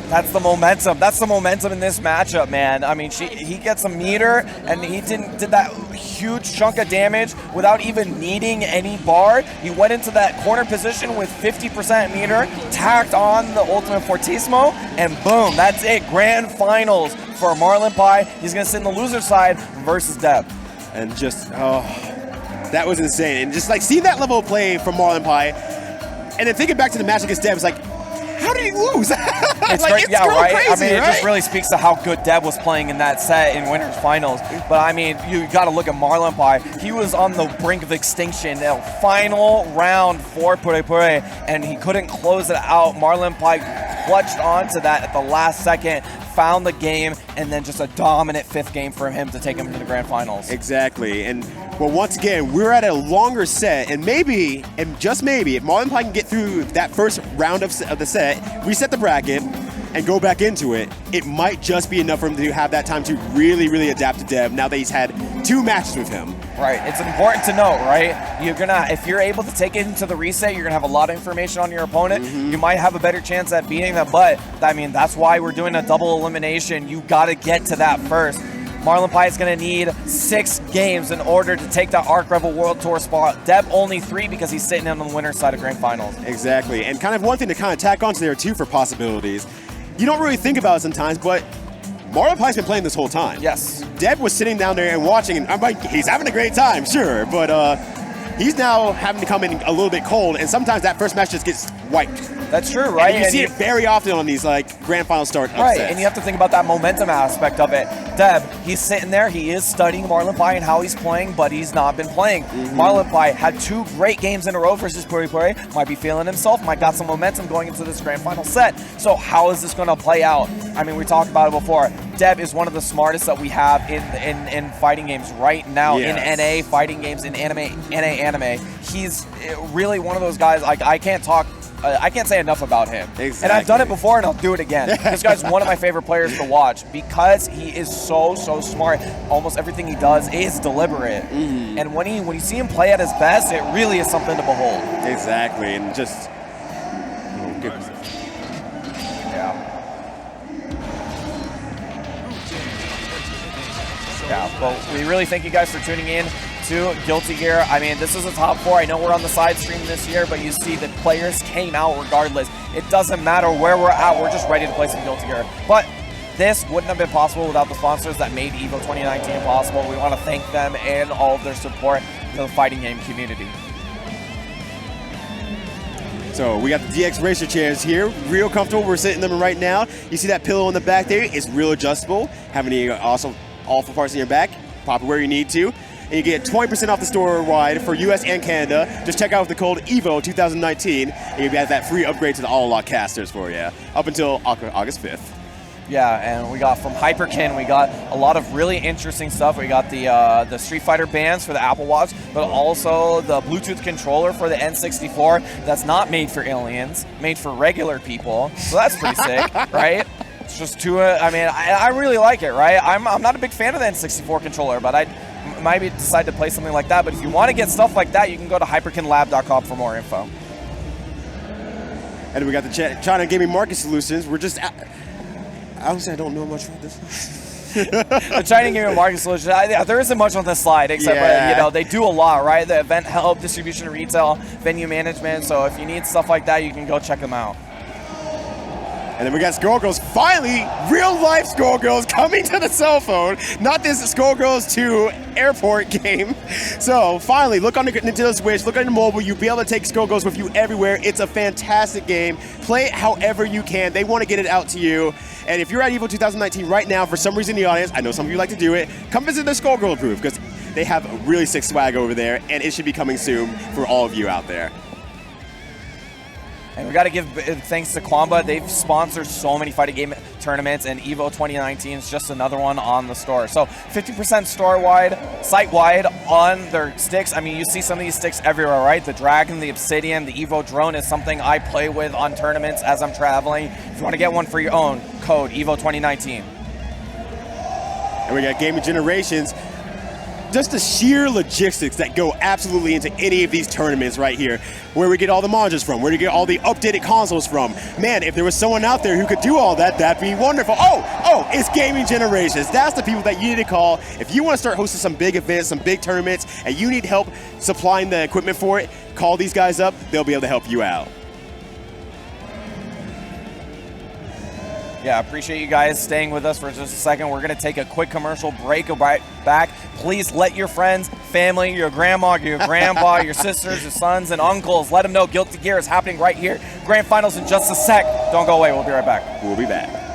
That's the momentum. That's the momentum in this matchup, man. I mean, he gets a meter, and he did that huge chunk of damage without even needing any bar. He went into that corner position with 50% meter, tacked on the ultimate fortissimo, and boom, that's it. Grand finals for Marlon Pyres. He's gonna sit in the loser side versus Deb. And just, oh, that was insane. And just like seeing that level of play from Marlon Pyres, and then thinking back to the match against Deb, it's like, how did he lose? It's like, great, it's yeah, right? crazy, I mean, it right? just really speaks to how good Deb was playing in that set in Winners Finals. But I mean, you got to look at Marlon Pyres. He was on the brink of extinction. The final round for Pure, and he couldn't close it out. Marlon Pyres clutched onto that at the last second, found the game, and then just a dominant 5th game for him to take him to the grand finals. Exactly. And well, once again, we're at a longer set, and maybe, and just maybe, if Marlon Pyres can get through that first round of the set, reset the bracket, and go back into it, it might just be enough for him to have that time to really, really adapt to Deb now that he's had 2 matches with him. Right, it's important to note, right? If you're able to take it into the reset, you're gonna have a lot of information on your opponent. You might have a better chance at beating them, but I mean, that's why we're doing a double elimination. You gotta get to that first. Marlon Pyres is going to need 6 games in order to take the Arc Rebel World Tour spot. Deb only 3 because he's sitting on the winner's side of Grand Finals. Exactly, and kind of one thing to kind of tack onto there too for possibilities. You don't really think about it sometimes, but Marlon Pyres been playing this whole time. Yes. Deb was sitting down there and watching, and I'm like, he's having a great time, sure, but he's now having to come in a little bit cold, and sometimes that first match just gets wiped. That's true, right? And you see it very often on these like grand final start upsets. Right, and you have to think about that momentum aspect of it. Deb, he's sitting there, he is studying Marlon Pyres and how he's playing, but he's not been playing. Marlon Pyres had 2 great games in a row versus Pure, might be feeling himself, might got some momentum going into this grand final set. So how is this going to play out? I mean, we talked about it before. Deb is one of the smartest that we have in fighting games right now, in NA fighting games, in NA anime. He's really one of those guys, like, I can't say enough about him. Exactly. And I've done it before, and I'll do it again. This guy's one of my favorite players to watch because he is so smart. Almost everything he does is deliberate. And when you see him play at his best, it really is something to behold. Exactly, and just Yeah, well, we really thank you guys for tuning in to Guilty Gear. I mean, this is a top 4. I know we're on the side stream this year, but you see the players came out regardless. It doesn't matter where we're at. We're just ready to play some Guilty Gear. But this wouldn't have been possible without the sponsors that made EVO 2019 possible. We want to thank them and all of their support to the fighting game community. So we got the DX Racer chairs here, real comfortable. We're sitting in them right now. You see that pillow in the back there? It's real adjustable. Have any awesome awful parts in your back, pop it where you need to. And you get 20% off the store-wide for US and Canada. Just check out with the code EVO 2019, and you'll have that free upgrade to the all-lock casters for you up until August 5th. Yeah, and we got from Hyperkin, we got a lot of really interesting stuff. We got the Street Fighter bands for the Apple Watch, but also the Bluetooth controller for the N64 that's not made for aliens, made for regular people. So that's pretty sick, right? It's just I mean, I really like it, right? I'm not a big fan of the N64 controller, but I might decide to play something like that. But if you want to get stuff like that, you can go to hyperkinlab.com for more info. And we got the China Gaming Market Solutions. We're just... Honestly, I don't know much about this. The China Gaming Market Solutions, there isn't much on this slide, except they do a lot, right? The event help, distribution, retail, venue management. So if you need stuff like that, you can go check them out. And then we got Skullgirls, finally, real-life Skullgirls coming to the cell phone, not this Skullgirls 2 airport game. So finally, look on the Nintendo Switch, look on the mobile, you'll be able to take Skullgirls with you everywhere. It's a fantastic game. Play it however you can. They want to get it out to you. And if you're at EVO 2019 right now, for some reason in the audience, I know some of you like to do it, come visit their Skullgirl booth, because they have a really sick swag over there, and it should be coming soon for all of you out there. And we got to give thanks to Kwamba. They've sponsored so many fighting game tournaments, and EVO 2019 is just another one on the store. So 50% store-wide, site-wide on their sticks. I mean, you see some of these sticks everywhere, right? The Dragon, the Obsidian, the EVO drone is something I play with on tournaments as I'm traveling. If you want to get one for your own, code EVO 2019. And we got Gaming Generations. Just the sheer logistics that go absolutely into any of these tournaments right here. Where we get all the monitors from, where we get all the updated consoles from. Man, if there was someone out there who could do all that, that'd be wonderful. Oh, it's Gaming Generations. That's the people that you need to call. If you want to start hosting some big events, some big tournaments, and you need help supplying the equipment for it, call these guys up. They'll be able to help you out. Yeah, appreciate you guys staying with us for just a second. We're going to take a quick commercial break. Right back. Please let your friends, family, your grandma, your grandpa, your sisters, your sons, and uncles, let them know Guilty Gear is happening right here. Grand Finals in just a sec. Don't go away. We'll be right back. We'll be back.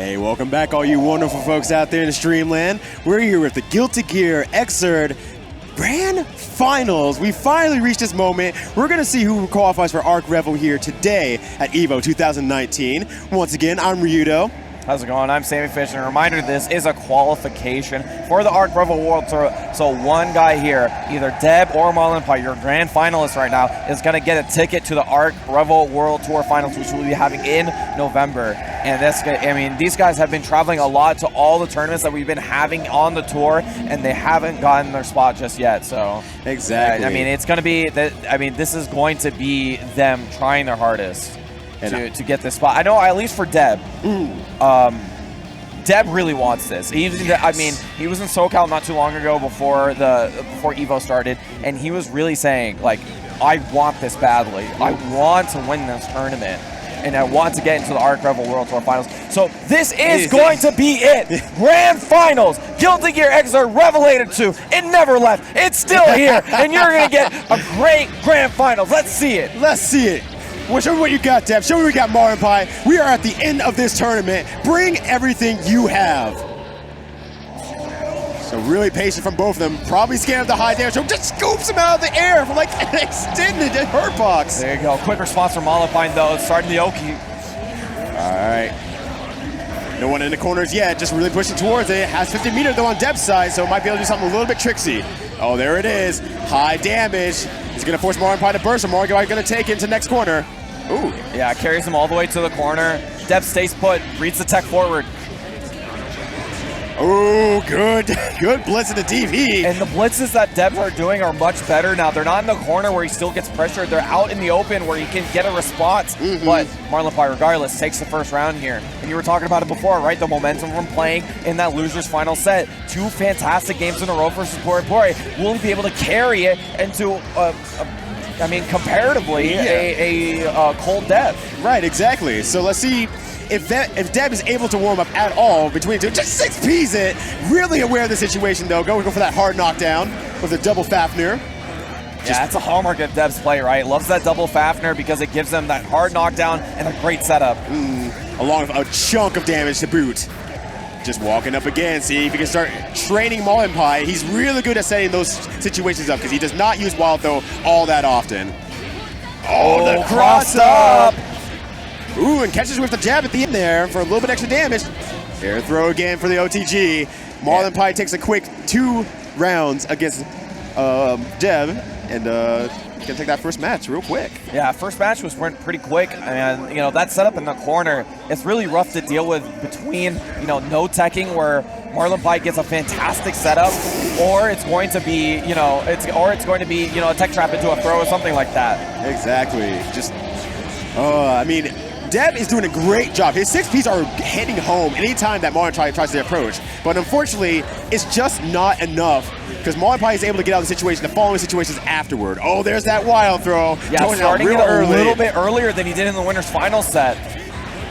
Hey, welcome back, all you wonderful folks out there in the streamland. We're here with the Guilty Gear Xrd Grand Finals. We finally reached this moment. We're going to see who qualifies for Arc Revel here today at EVO 2019. Once again, I'm Ryudo. How's it going? I'm Sammy Fish, and a reminder, this is a qualification for the Arc Revel World Tour. So one guy here, either Deb or Marlon Pyres, your grand finalist right now, is going to get a ticket to the Arc Revel World Tour Finals, which we'll be having in November. And that's, I mean, these guys have been traveling a lot to all the tournaments that we've been having on the tour, and they haven't gotten their spot just yet. So exactly. I mean, it's going to be that. I mean, this is going to be them trying their hardest to get this spot. I know, at least for Deb. Deb really wants this. I mean, he was in SoCal not too long ago before Evo started, and he was really saying, like, I want this badly. I want to win this tournament, and I want to get into the Arc Revel World Tour Finals. So this is going to be it. Grand Finals. Guilty Gear Xrd Revelated 2. It never left. It's still here, and you're going to get a great Grand Finals. Let's see it. Let's see it. Well, show me what you got, Deb. Show me what we got, Marlon Pyres. We are at the end of this tournament. Bring everything you have. So really patient from both of them. Probably scan up the high damage. So just scoops him out of the air from like an extended hurt box. There you go. Quick response from Marlon Pyres, though. Starting the Oki. All right. No one in the corners yet. Just really pushing towards it. Has 50 meters though on Deb's side, so might be able to do something a little bit tricksy. Oh, there it is. High damage. He's going to force Marlon Pyres to burst, and Marlon Pyres going to take it into next corner. Ooh. Yeah, carries him all the way to the corner. Deb stays put, reads the tech forward. Oh, good. Good blitz in the DV. And the blitzes that Deb are doing are much better now. They're not in the corner where he still gets pressured. They're out in the open where he can get a response. But Marlon Pyres, regardless, takes the first round here. And you were talking about it before, right? The momentum from playing in that loser's final set. 2 fantastic games in a row versus Pori. Will he be able to carry it into I mean, comparatively, a cold Deb? Right, exactly. So let's see if Deb is able to warm up at all between two. Just 6Ps it. Really aware of the situation, though. Go for that hard knockdown with a double Fafnir. Yeah, that's a hallmark of Deb's play, right? Loves that double Fafnir because it gives him that hard knockdown and a great setup. Along with a chunk of damage to boot. Just walking up again, see if he can start training Marlon Pyres. He's really good at setting those situations up because he does not use Wild Throw all that often. Oh, the cross up! Ooh, and catches with the jab at the end there for a little bit extra damage. Air throw again for the OTG. Marlon Pyres takes a quick 2 rounds against Deb, and gonna take that first match real quick. Yeah, first match was pretty quick, and you know that setup in the corner, it's really rough to deal with between no teching where Marlon Pyres gets a fantastic setup, or it's going to be a tech trap into a throw or something like that. Exactly. Just I mean, Deb is doing a great job. His 6Ps are hitting home anytime that Marlon tries to approach, but unfortunately, it's just not enough. Because Marlon Pyres is able to get out of the situation, the following situations afterward. Oh, there's that wild throw. Yeah, starting it a little bit earlier than he did in the winner's final set.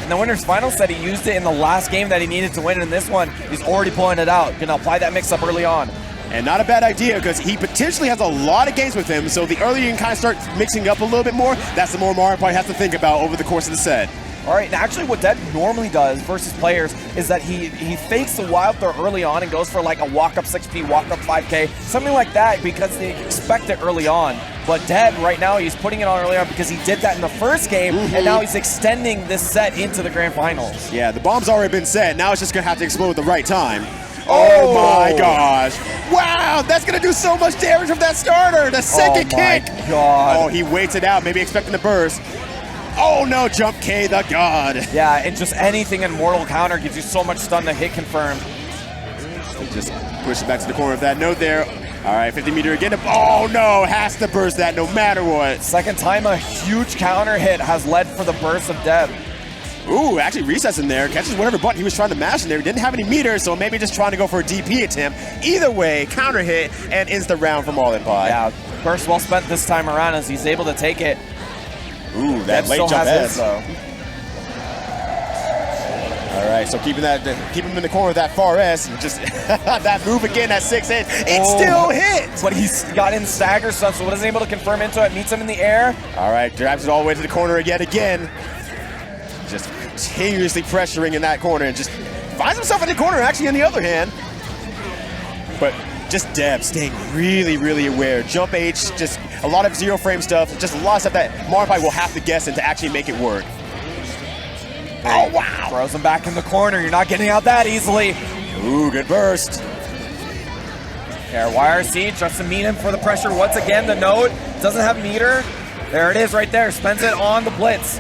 In the winner's final set, he used it in the last game that he needed to win. In this one, he's already pulling it out. Gonna apply that mix-up early on. And not a bad idea, because he potentially has a lot of games with him, so the earlier you can kind of start mixing up a little bit more, that's the more Marlon Pyres has to think about over the course of the set. All right, and actually what Deb normally does versus players is that he fakes the wild throw early on and goes for like a walk-up 6P, walk-up 5K, something like that because they expect it early on. But Deb, right now, he's putting it on early on because he did that in the first game, and now he's extending this set into the Grand Finals. Yeah, the bomb's already been set. Now it's just going to have to explode at the right time. Oh my gosh. Wow, that's going to do so much damage from that starter. The second kick. Oh my god. Oh, he waits it out, maybe expecting the burst. Oh no, jump K, the god. Yeah, and just anything in Mortal Counter gives you so much stun to hit confirmed. Just push it back to the corner of that note there. All right, 50 meter again. Oh no, has to burst that no matter what. Second time a huge counter hit has led for the burst of Deb. Ooh, actually resets in there. Catches whatever button he was trying to mash in there. He didn't have any meters, so maybe just trying to go for a DP attempt. Either way, counter hit and ends the round from Marlon Pyres. Yeah, burst well spent this time around as he's able to take it. Ooh, that late jump S. All right, so keep him in the corner of that far S. Just that move again, that 6-hit. It still hits. But he's got in stagger stun, so wasn't able to confirm into it. Meets him in the air. All right, grabs it all the way to the corner yet again. Just continuously pressuring in that corner and just finds himself in the corner, actually, on the other hand. But just Deb staying really, really aware. Jump H, just a lot of zero frame stuff, just a lot of stuff that Marlon Pyres will have to guess and to actually make it work. Oh, wow. Throws him back in the corner. You're not getting out that easily. Ooh, good burst. There, YRC tries to meet him for the pressure once again. The node doesn't have meter. There it is right there. Spends it on the blitz.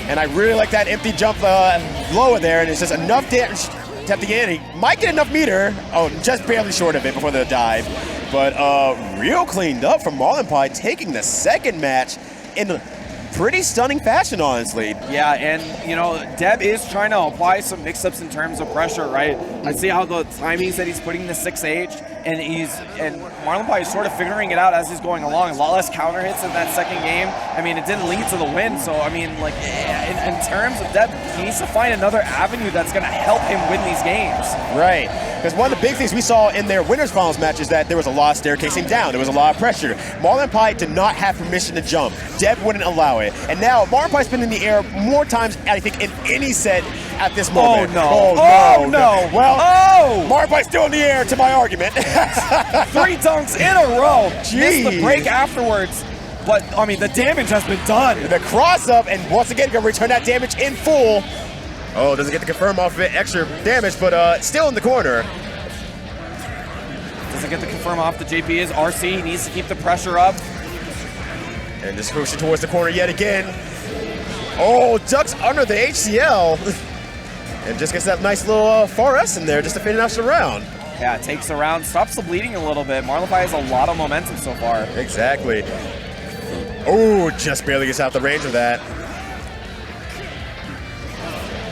And I really like that empty jump lower there, and it's just enough damage to have to get in. He might get enough meter. Oh, just barely short of it before the dive. But real cleaned up from Marlon Pyres, taking the second match in pretty stunning fashion, honestly. Yeah, and you know, Deb is trying to apply some mix-ups in terms of pressure, right? I see how the timings that he's putting the 6H, and Marlon Pyres is sort of figuring it out as he's going along. A lot less counter hits in that second game. I mean, it didn't lead to the win, so I mean, like, in terms of Deb, he needs to find another avenue that's going to help him win these games. Right, because one of the big things we saw in their winners finals match is that there was a lot of staircasing down. There was a lot of pressure. Marlon Pyres did not have permission to jump. Deb wouldn't allow it. And now Marlon Pyres has been in the air more times, I think, in any set at this moment. Oh, no. Oh, no. Well, oh! Marlon Pyres still in the air, to my argument. 3 dunks in a row. Jeez. Missed the break afterwards. But, I mean, the damage has been done. The cross up, and once again, going to return that damage in full. Oh, doesn't get to confirm off of it. Extra damage, but still in the corner. Doesn't get to confirm off the JP is RC. He needs to keep the pressure up. And just pushing towards the corner yet again. Oh, ducks under the HCL. And just gets that nice little far S in there just to finish the round. Yeah, it takes the round, stops the bleeding a little bit. Marlon Pyres has a lot of momentum so far. Exactly. Oh, just barely gets out the range of that.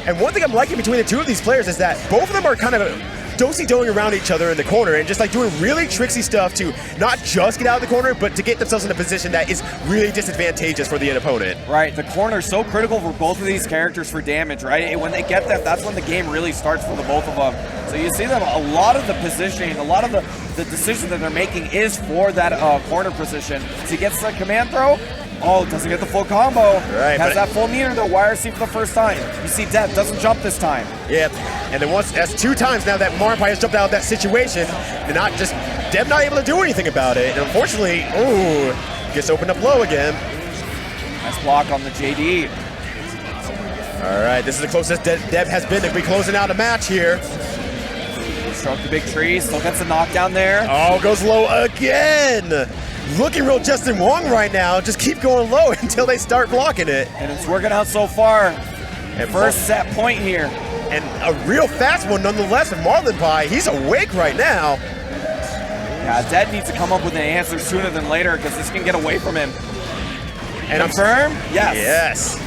And one thing I'm liking between the two of these players is that both of them are kind of do-si-doing around each other in the corner and just like doing really tricksy stuff to not just get out of the corner, but to get themselves in a position that is really disadvantageous for the opponent. Right, the corner is so critical for both of these characters for damage, right? And when they get that, that's when the game really starts for the both of them. So you see them, a lot of the positioning, a lot of the decision that they're making is for that corner position. So he gets the command throw. Oh, doesn't get the full combo. Right, has that full meter, the YRC for the first time. You see Deb doesn't jump this time. Yep, and then that's 2 times now that Marlon Pyres has jumped out of that situation. And Deb not able to do anything about it. And unfortunately, ooh, gets opened up low again. Nice block on the JD. All right, this is the closest Deb has been to be closing out a match here. Struck the big tree, still gets a knockdown there. Oh, goes low again. Looking real Justin Wong right now. Just keep going low until they start blocking it. And it's working out so far. And first set point here. And a real fast one nonetheless from Marlon Pyres. He's awake right now. Yeah, Deb needs to come up with an answer sooner than later because this can get away from him. And confirm? Yes. Yes.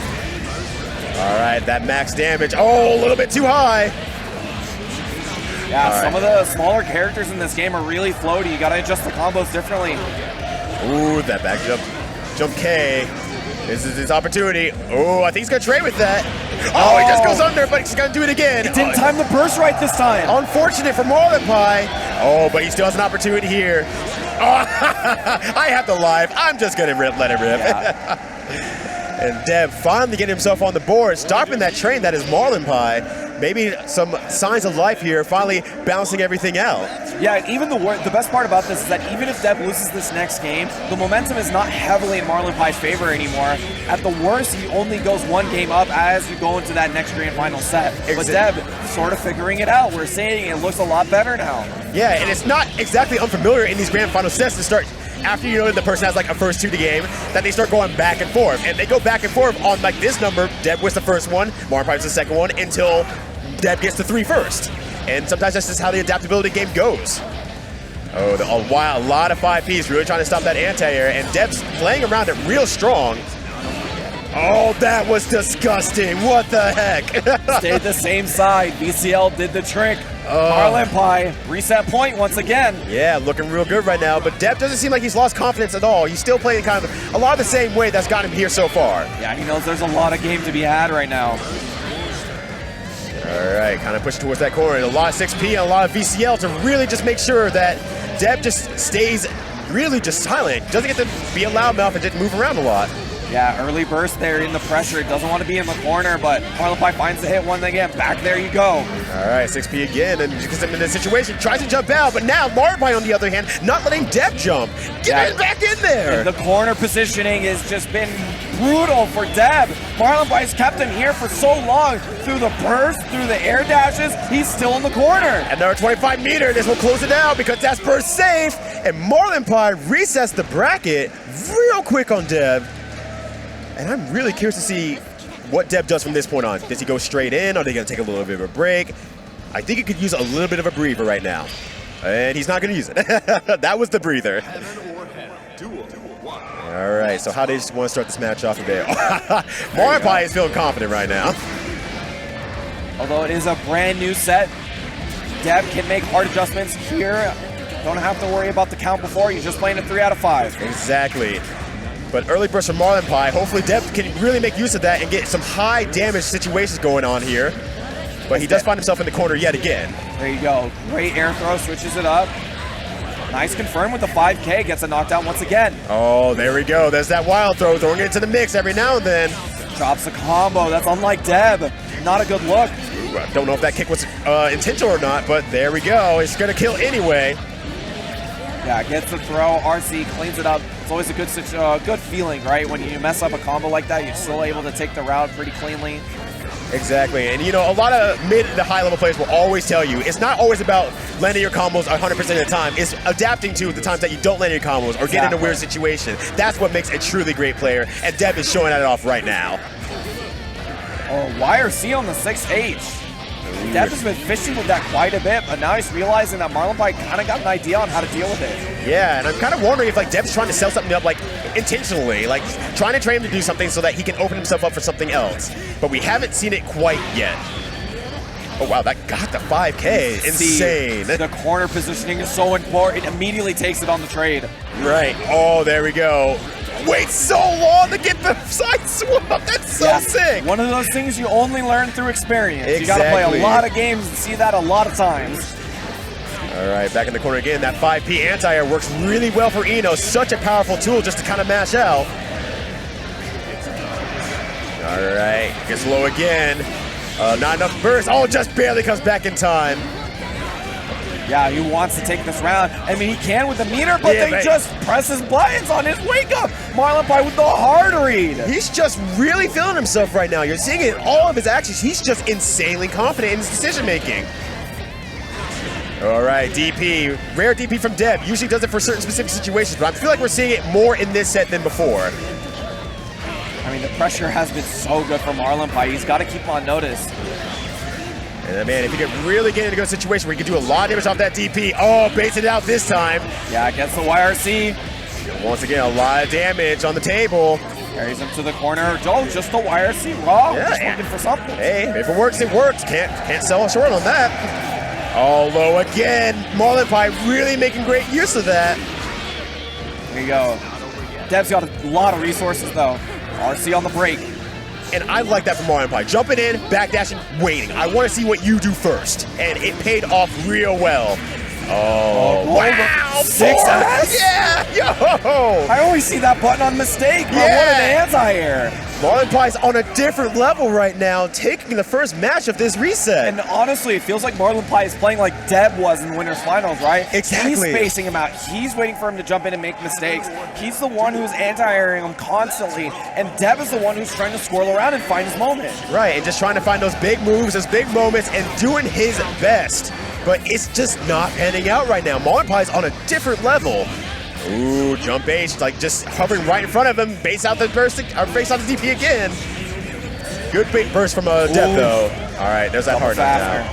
All right, that max damage. Oh, a little bit too high. Yeah, some of the smaller characters in this game are really floaty. You got to adjust the combos differently. Ooh, that back jump. Jump K. This is his opportunity. Oh, I think he's going to trade with that. Oh, he just goes under, but he's going to do it again. He didn't time the burst right this time. Unfortunate for Marlon Pyres. Oh, but he still has an opportunity here. Oh, I have the live. I'm just going to let it rip. Yeah. And Deb finally getting himself on the board, stopping that train that is Marlon Pyres. Maybe some signs of life here, finally balancing everything out. Yeah, even the best part about this is that even if Deb loses this next game, the momentum is not heavily in Marlon Pyres' favor anymore. At the worst, he only goes 1 game up as you go into that next grand final set. But Deb sort of figuring it out. We're saying it looks a lot better now. Yeah, and it's not exactly unfamiliar in these grand final sets to start after you know the person has like a first 2 to game, that they start going back and forth. And they go back and forth on like this number. Deb was the first one, Marlon Pyres the second one, until Deb gets to 3 first. And sometimes that's just how the adaptability game goes. Oh, a lot of 5Ps really trying to stop that anti-air, and Deb's playing around it real strong. Oh, that was disgusting. What the heck? Stayed the same side. VCL did the trick. Marlon Pyres, reset point once again. Yeah, looking real good right now, but Deb doesn't seem like he's lost confidence at all. He's still playing kind of a lot of the same way that's got him here so far. Yeah, he knows there's a lot of game to be had right now. All right, kind of pushing towards that corner. A lot of 6P and a lot of VCL to really just make sure that Deb just stays really just silent. Doesn't get to be a loudmouth and just move around a lot. Yeah, early burst there in the pressure. Doesn't want to be in the corner, but Marlon Pyres finds the hit one again. Back there you go. All right, 6P again, and because I'm in this situation, tries to jump out, but now Marlon Pyres, on the other hand, not letting Deb jump. Get back in there. The corner positioning has just been brutal for Deb. Marlon Pyres kept him here for so long. Through the burst, through the air dashes, he's still in the corner. Another 25 meter, this will close it out because that's burst safe, and Marlon Pyres resets the bracket real quick on Deb. And I'm really curious to see what Deb does from this point on. Does he go straight in? Are they going to take a little bit of a break? I think he could use a little bit of a breather right now. And he's not going to use it. That was the breather. All right, so how do they just want to start this match off today? Marlon Pyres is feeling confident right now. Although it is a brand new set, Deb can make hard adjustments here. Don't have to worry about the count before. He's just playing a 3 out of 5. Exactly. But early burst from Marlon Pyres. Hopefully Deb can really make use of that and get some high damage situations going on here. But he does find himself in the corner yet again. There you go. Great air throw, switches it up. Nice confirm with the 5K, gets a knockdown once again. Oh, there we go. There's that wild throw, throwing it into the mix every now and then. Drops a combo. That's unlike Deb. Not a good look. Ooh, I don't know if that kick was intentional or not, but there we go. It's going to kill anyway. Yeah, gets the throw. RC cleans it up. It's always a good feeling, right? When you mess up a combo like that, you're still able to take the route pretty cleanly. Exactly, and you know, a lot of mid to high level players will always tell you it's not always about landing your combos 100% of the time. It's adapting to the times that you don't land your combos or get in a weird situation. That's what makes a truly great player, and Deb is showing that off right now. Oh, YRC on the 6H. Deb has been fishing with that quite a bit, but now he's realizing that Marlon Pyres kind of got an idea on how to deal with it. Yeah, and I'm kind of wondering if like Deb's trying to sell something up like intentionally, like trying to train him to do something so that he can open himself up for something else. But we haven't seen it quite yet. Oh wow, that got the 5K. Insane. The corner positioning is so important. It immediately takes it on the trade. Right. Oh, there we go. Wait so long to get the side swap. That's so sick. One of those things you only learn through experience. Exactly. You got to play a lot of games and see that a lot of times. All right, back in the corner again. That 5P anti-air works really well for Eno. Such a powerful tool just to kind of mash out. All right, gets low again. Not enough burst. Oh, just barely comes back in time. Yeah, he wants to take this round. I mean, he can with the meter, but they just press his buttons on his wake-up. Marlon Pyres with the hard read. He's just really feeling himself right now. You're seeing it in all of his actions. He's just insanely confident in his decision-making. All right, DP. Rare DP from Deb. Usually does it for certain specific situations, but I feel like we're seeing it more in this set than before. I mean, the pressure has been so good for Marlon Pyres. He's got to keep on notice. And man, if you can really get into a good situation where you can do a lot of damage off that DP. Oh, baits it out this time. Yeah, gets the YRC. Once again, a lot of damage on the table. Carries him to the corner. Joe, just the YRC raw. Yeah, just looking for something. Hey, if it works, it works. Can't sell short on that. Oh, low again. Marlon Pyres really making great use of that. There you go. Deb's got a lot of resources, though. RC on the break. And I like that from Marlon Pyres. Jumping in, backdashing, waiting. I want to see what you do first. And it paid off real well. Oh, wow! 6S? Yeah! Yo! I always see that button on mistake. Yeah. What an anti-air. Marlon Pyres on a different level right now, taking the first match of this reset. And honestly, it feels like Marlon Pyres is playing like Deb was in Winners Finals, right? Exactly. He's spacing him out. He's waiting for him to jump in and make mistakes. He's the one who's anti-airing him constantly, and Deb is the one who's trying to swirl around and find his moment. Right, and just trying to find those big moves, those big moments, and doing his best. But it's just not panning out right now. Marlon Pyres on a different level. Ooh, jump H, like just hovering right in front of him. Base out the burst, or base out the DP again. Good big burst from Deb though. All right, there's that hard knockdown.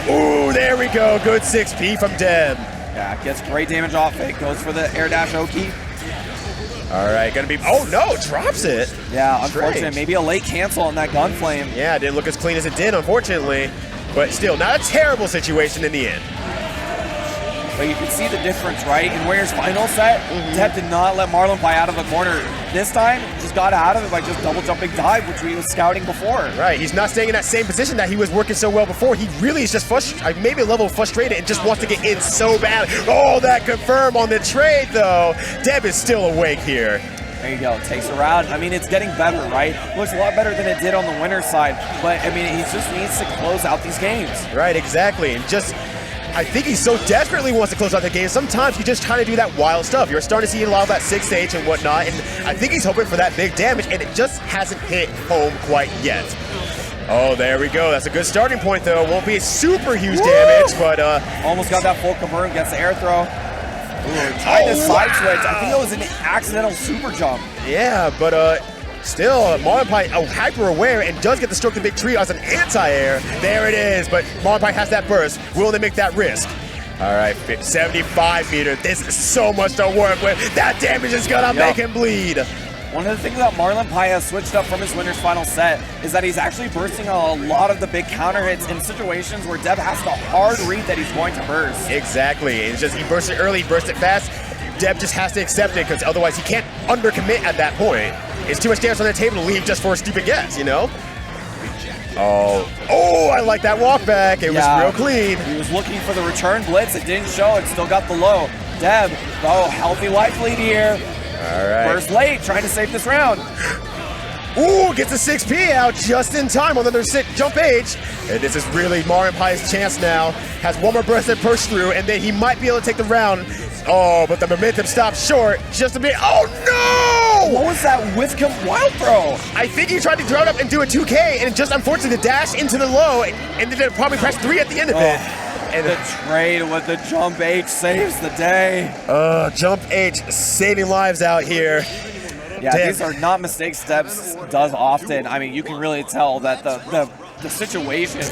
Ooh, there we go. Good 6P from Deb. Yeah, gets great damage off it. Goes for the air dash Oki. All right, gonna be, oh no, drops it. Yeah, unfortunate. Maybe a late cancel on that gunflame. Yeah, it didn't look as clean as it did, unfortunately. But still, not a terrible situation in the end. But you can see the difference, right? In Winners Final set, Deb did not let Marlon Pyres out of the corner. This time, just got out of it by just double jumping dive, which he was scouting before. Right, he's not staying in that same position that he was working so well before. He really is just maybe a level frustrated and just wants to get in so bad. Oh, that confirm on the trade though. Deb is still awake here. There you go. Takes her out. I mean, it's getting better, right? Looks a lot better than it did on the winner's side. But, I mean, he just needs to close out these games. Right, exactly. And just, I think he so desperately wants to close out the game. Sometimes you just try to do that wild stuff. You're starting to see a lot of that 6H and whatnot. And I think he's hoping for that big damage, and it just hasn't hit home quite yet. Oh, there we go. That's a good starting point, though. Won't be a super huge damage, but... almost got that full confirm, gets the air throw. Ooh, tried to side switch. I think it was an accidental super jump. Yeah, but still, Marlon Pyres hyper aware and does get the stroke the big tree as an anti-air. There it is, but Marlon Pyres has that burst. Will they make that risk? All right, 75 meter. This is so much to work with. That damage is gonna make him bleed. One of the things that Marlon Pyres switched up from his winner's final set is that he's actually bursting a lot of the big counter hits in situations where Deb has to hard read that he's going to burst. Exactly. It's just he burst it early, he burst it fast. Deb just has to accept it because otherwise he can't undercommit at that point. It's too much damage on the table to leave just for a stupid guess, you know? Oh, I like that walk back. It was real clean. He was looking for the return blitz. It didn't show. It still got the low. Deb, healthy life lead here. All right. Burst late, trying to save this round. Ooh, gets a 6P out just in time on the other jump H. And this is really Marlon Pyres' chance now. Has one more burst that push through, and then he might be able to take the round. Oh, but the momentum stopped short just a bit. Oh, no! What was that Whitcomb wild throw? I think he tried to throw it up and do a 2K, and just unfortunately the dash into the low, and then probably press 3 at the end of it. And the trade with the jump H saves the day. Jump H saving lives out here. Yeah, these are not mistakes Deb does often. I mean, you can really tell that the situation,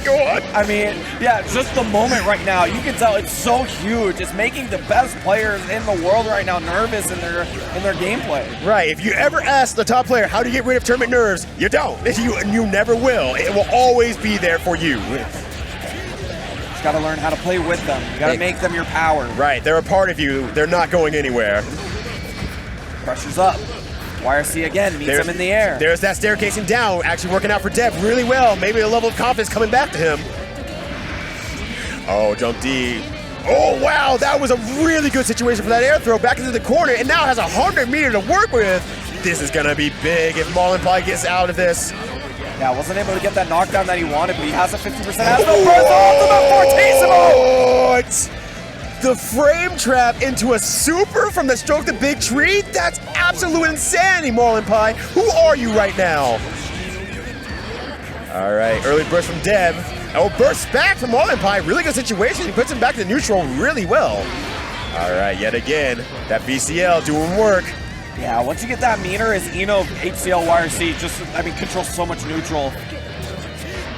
Go on. I mean, yeah, just the moment right now, you can tell it's so huge. It's making the best players in the world right now nervous in their gameplay. Right. If you ever ask the top player how do you get rid of tournament nerves, you don't. You never will. It will always be there for you. Just got to learn how to play with them. You got to make them your power. Right. They're a part of you. They're not going anywhere. Pressure's up. YRC again meets him in the air. There's that staircasing down, actually working out for Deb really well. Maybe a level of confidence coming back to him. Oh, jump D. Oh, wow, that was a really good situation for that air throw back into the corner, and now has 100 meters to work with. This is gonna be big if Marlon Pyres gets out of this. Yeah, wasn't able to get that knockdown that he wanted, but he has a 50%. Has no burst. Ultimate Fortissimo! The frame trap into a super from the stroke the big tree? That's absolute insanity, Marlon Pyres. Who are you right now? All right, early burst from Deb. Oh, burst back from Marlon Pyres. Really good situation. He puts him back to neutral really well. All right, yet again, that VCL doing work. Yeah, once you get that meter, as Eno HCL YRC controls so much neutral.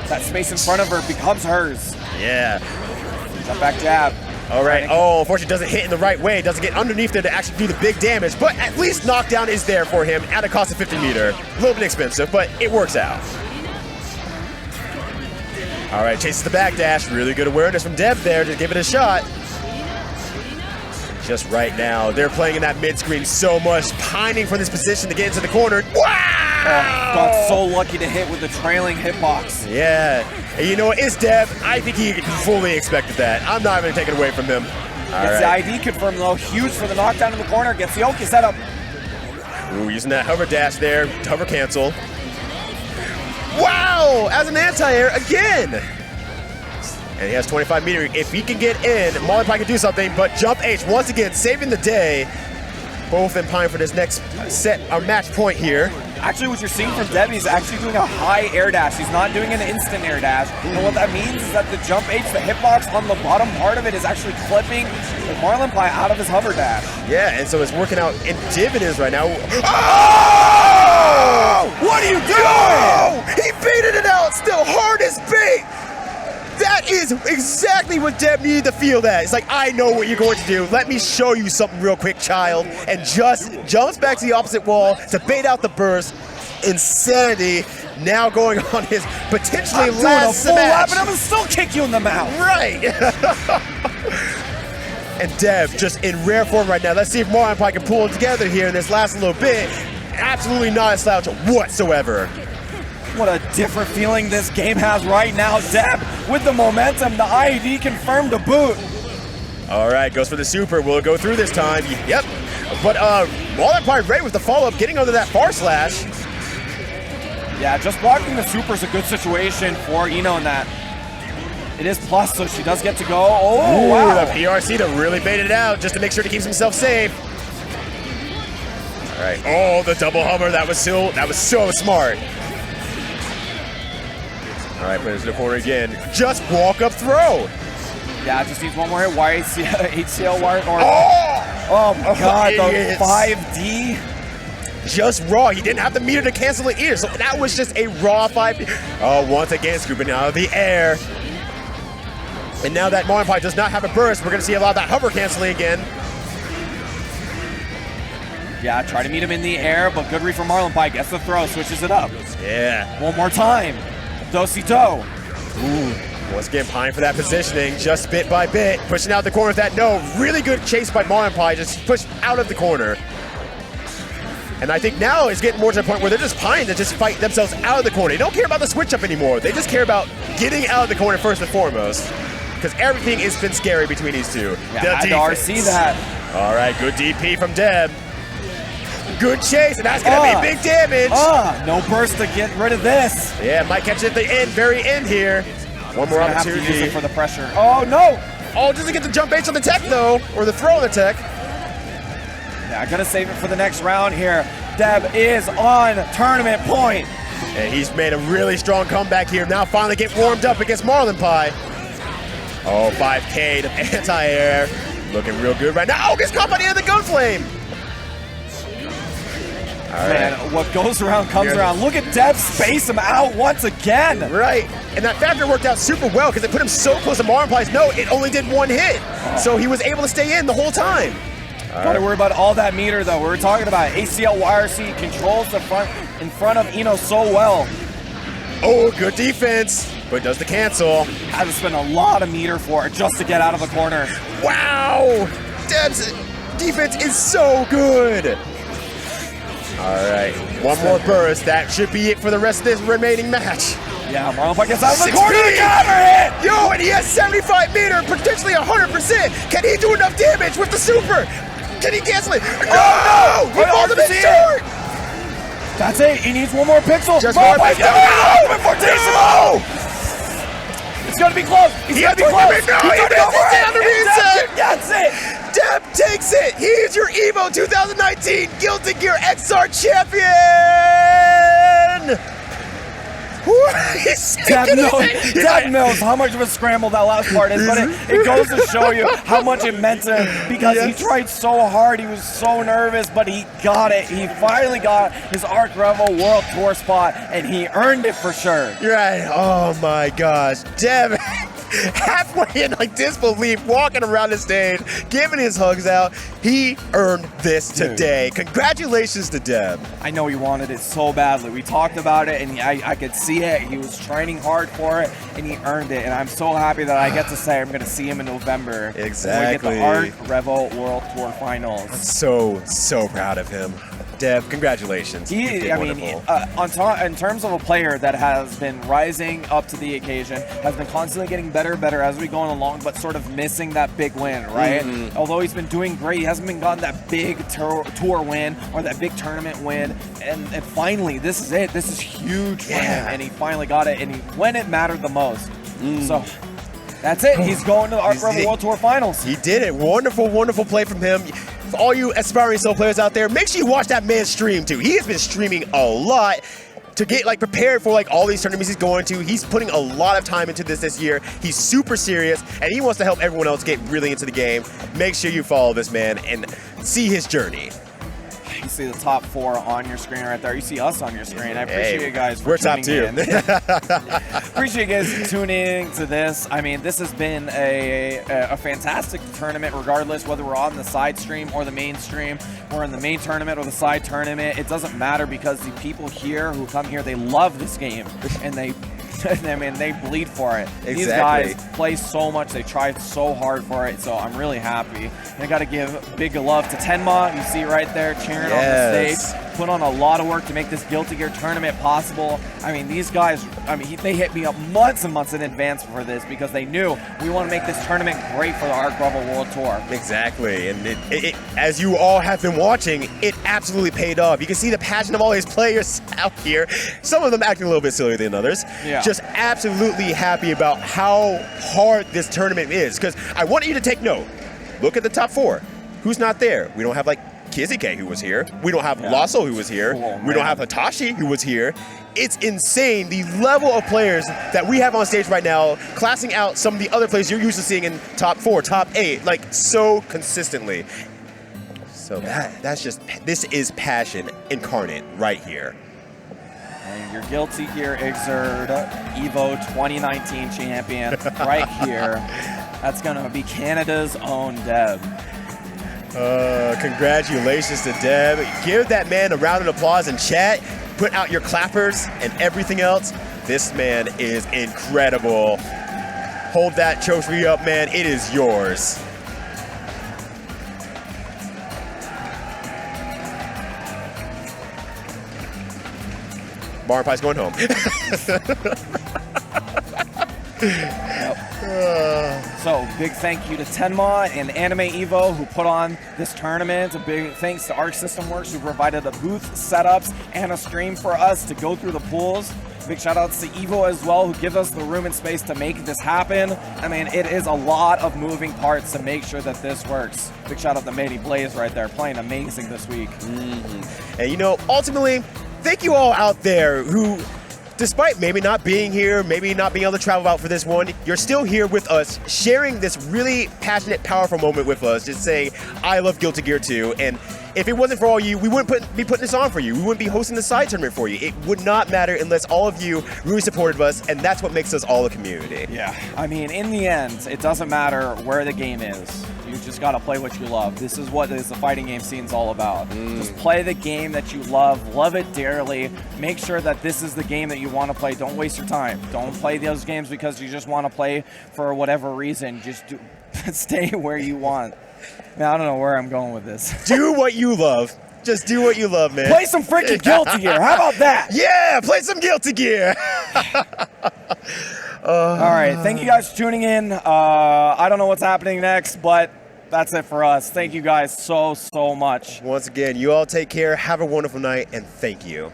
That space in front of her becomes hers. Yeah. Jump back jab. All right. Oh, unfortunately, doesn't hit in the right way. Doesn't get underneath there to actually do the big damage. But at least knockdown is there for him at a cost of 50 meter. A little bit expensive, but it works out. All right, chases the backdash. Really good awareness from Deb there to give it a shot. Just right now, they're playing in that mid screen so much, pining for this position to get into the corner. Wow! Got so lucky to hit with the trailing hitbox. Yeah. And you know what? It's Deb. I think he fully expected that. I'm not going to take it away from him. Gets the ID confirmed though. Huge for the knockdown in the corner. Gets the Oki set up. Ooh, using that hover dash there. Hover cancel. Wow! As an anti-air again. And he has 25 meter. If he can get in, Marlon Pyres can do something, but jump H once again saving the day. Both in pine for this next set, our match point here. Actually, what you're seeing from Deb, he's actually doing a high air dash. He's not doing an instant air dash. And what that means is that the jump H, the hitbox on the bottom part of it is actually clipping Marlon Pyres out of his hover dash. Yeah, and so it's working out in dividends right now. Oh! What are you doing? No! He baited it out, still hard as bait. That is exactly what Deb needed to feel that. It's like, I know what you're going to do. Let me show you something real quick, child. And just jumps back to the opposite wall to bait out the burst. Insanity now going on his potentially last match. But I'm going to still kick you in the mouth. Right. And Deb just in rare form right now. Let's see if Marlon Pyres can pull it together here in this last little bit. Absolutely not a slouch whatsoever. What a different feeling this game has right now. Deb with the momentum, the IED confirmed to boot. All right, goes for the super. Will it go through this time? Yep. But Marlon Pyres ready with the follow-up, getting under that far slash. Yeah, just blocking the super is a good situation for Ino in that. It is plus, so she does get to go. Oh, ooh, wow. The PRC to really bait it out just to make sure to keep himself safe. All right. Oh, the double hover. That was so smart. All right, put it in the corner again. Just walk up throw. Yeah, it just needs one more hit. HCL wire or Oh my god, idiots. the 5D. Just raw. He didn't have the meter to cancel it either, so that was just a raw 5D. Oh, once again, scooping out of the air. And now that Marlon Pyres does not have a burst, we're going to see a lot of that hover canceling again. Yeah, try to meet him in the air, but good read from Marlon Pyres. Gets the throw, switches it up. Yeah. One more time. Do-si-do. Ooh. Once again, pieing for that positioning, just bit by bit. Pushing out the corner with that no. Really good chase by Marlon Pyres, just pushed out of the corner. And I think now it's getting more to the point where they're just pieing to just fight themselves out of the corner. They don't care about the switch up anymore. They just care about getting out of the corner first and foremost. Because everything has been scary between these two. Yeah, I RC that. All right, good DP from Deb. Good chase, and that's going to be big damage. No burst to get rid of this. Yeah, might catch it at the end, very end here. One more opportunity. Have to use it for the pressure. Oh, no. Oh, doesn't get the jump H on the tech, though, or the throw on the tech. Yeah, I got to save it for the next round here. Deb is on tournament point. And he's made a really strong comeback here. Now finally get warmed up against Marlon Pyres. Oh, 5K to anti-air. Looking real good right now. Oh, gets caught by the end of the gun flame. All right. Man, what goes around comes around. Look at Deb space him out once again. Right. And that factor worked out super well because it put him so close to Marlon Pyres. No, it only did one hit. So he was able to stay in the whole time. Gotta worry about all that meter though. We were talking about ACL YRC controls the front in front of Ino so well. Oh, good defense, but does the cancel. Had to spend a lot of meter for it just to get out of the corner. Wow! Deb's defense is so good. All right, one more burst. That should be it for the rest of this remaining match. Yeah, Marlon Pyres gets out of the corner. The counter hit! Yo, and he has 75 meter, potentially 100%. Can he do enough damage with the super? Can he cancel it? No! He falls a bit short! That's it. He needs one more pixel. Just one more pixel. No! It's going to be close. He's going to be close. No, he misses it on the reset. That's it. Deb takes it. He is your EVO 2019 Guilty Gear Xrd champion. Deb knows how much of a scramble that last part is, but it goes to show you how much it meant to him because he tried so hard. He was so nervous, but he got it. He finally got his Arc Revel World Tour spot, and he earned it for sure. You're right. Oh my gosh. Deb halfway in like disbelief, walking around the stage, giving his hugs out. He earned this today. Congratulations to Deb. I know he wanted it so badly. We talked about it, and I could see it. He was training hard for it, and he earned it. And I'm so happy that I get to say I'm going to see him in November. Exactly. When we get the Arc Revel World Tour Finals. I'm so proud of him. Deb, congratulations. In terms of a player that has been rising up to the occasion, has been constantly getting better and better as we go along, but sort of missing that big win, right? Although he's been doing great, he hasn't been gotten that big tour win or that big tournament win. And finally, this is it. This is huge for him, and he finally got it, and when it mattered the most. So that's it. He's going to the Arc Revel World Tour Finals. He did it. Wonderful, wonderful play from him. For all you aspiring solo players out there, make sure you watch that man stream too. He has been streaming a lot to get prepared for all these tournaments he's going to. He's putting a lot of time into this year. He's super serious, and he wants to help everyone else get really into the game. Make sure you follow this man and see his journey. You see the top 4 on your screen right there. You see us on your screen. I appreciate you guys for tuning in. We're top 2. Appreciate you guys tuning to this. I mean, this has been a fantastic tournament, regardless whether we're on the side stream or the main stream. We're in the main tournament or the side tournament. It doesn't matter because the people here who come here, they love this game, and they bleed for it. Exactly. These guys play so much. They try so hard for it. So I'm really happy. And I got to give big love to Tenma. You see right there cheering on the stage. put on a lot of work to make this Guilty Gear tournament possible. I mean, these guys, they hit me up months and months in advance for this because they knew we want to make this tournament great for the Arc Rebel World Tour. Exactly, and it, as you all have been watching, it absolutely paid off. You can see the passion of all these players out here. Some of them acting a little bit sillier than others. Yeah. Just absolutely happy about how hard this tournament is. Because I want you to take note. Look at the top 4. Who's not there? We don't have like Kizuke, who was here. We don't have Lasso, who was here. We don't have Hitachi, who was here. It's insane, the level of players that we have on stage right now, classing out some of the other players you're used to seeing in top 4, top 8, like so consistently. So that's just, this is passion incarnate right here. And your Guilty Gear Xrd EVO 2019 champion right here. That's gonna be Canada's own Deb. Congratulations to Deb. Give that man a round of applause in chat. Put out your clappers and everything else. This man is incredible. Hold that trophy up, man. It is yours. Marlon Pyres going home. So big thank you to Tenma and Anime Evo who put on this tournament. A big thanks to Arc System Works who provided the booth setups and a stream for us to go through the pools. Big shout outs to Evo as well, who gives us the room and space to make this happen. I mean, it is a lot of moving parts to make sure that this works. Big shout out to Matey Blaze right there, playing amazing this week. And you know, ultimately, thank you all out there who, despite maybe not being here, maybe not being able to travel out for this one, you're still here with us, sharing this really passionate, powerful moment with us, just saying, I love Guilty Gear 2, and if it wasn't for all you, we wouldn't be putting this on for you. We wouldn't be hosting the side tournament for you. It would not matter unless all of you really supported us, and that's what makes us all a community. Yeah, I mean, in the end, it doesn't matter where the game is. You just gotta play what you love. This is what the fighting game scene's all about. Just play the game that you love it dearly. Make sure that this is the game that you want to play. Don't waste your time. Don't play those games because you just want to play for whatever reason. Just stay where you want. Man, I don't know where I'm going with this. Do what you love. Just do what you love, man. Play some freaking Guilty Gear. How about that? Yeah, play some Guilty Gear. All right, thank you guys for tuning in. I don't know what's happening next, but that's it for us. Thank you guys so much. Once again, you all take care. Have a wonderful night, and thank you.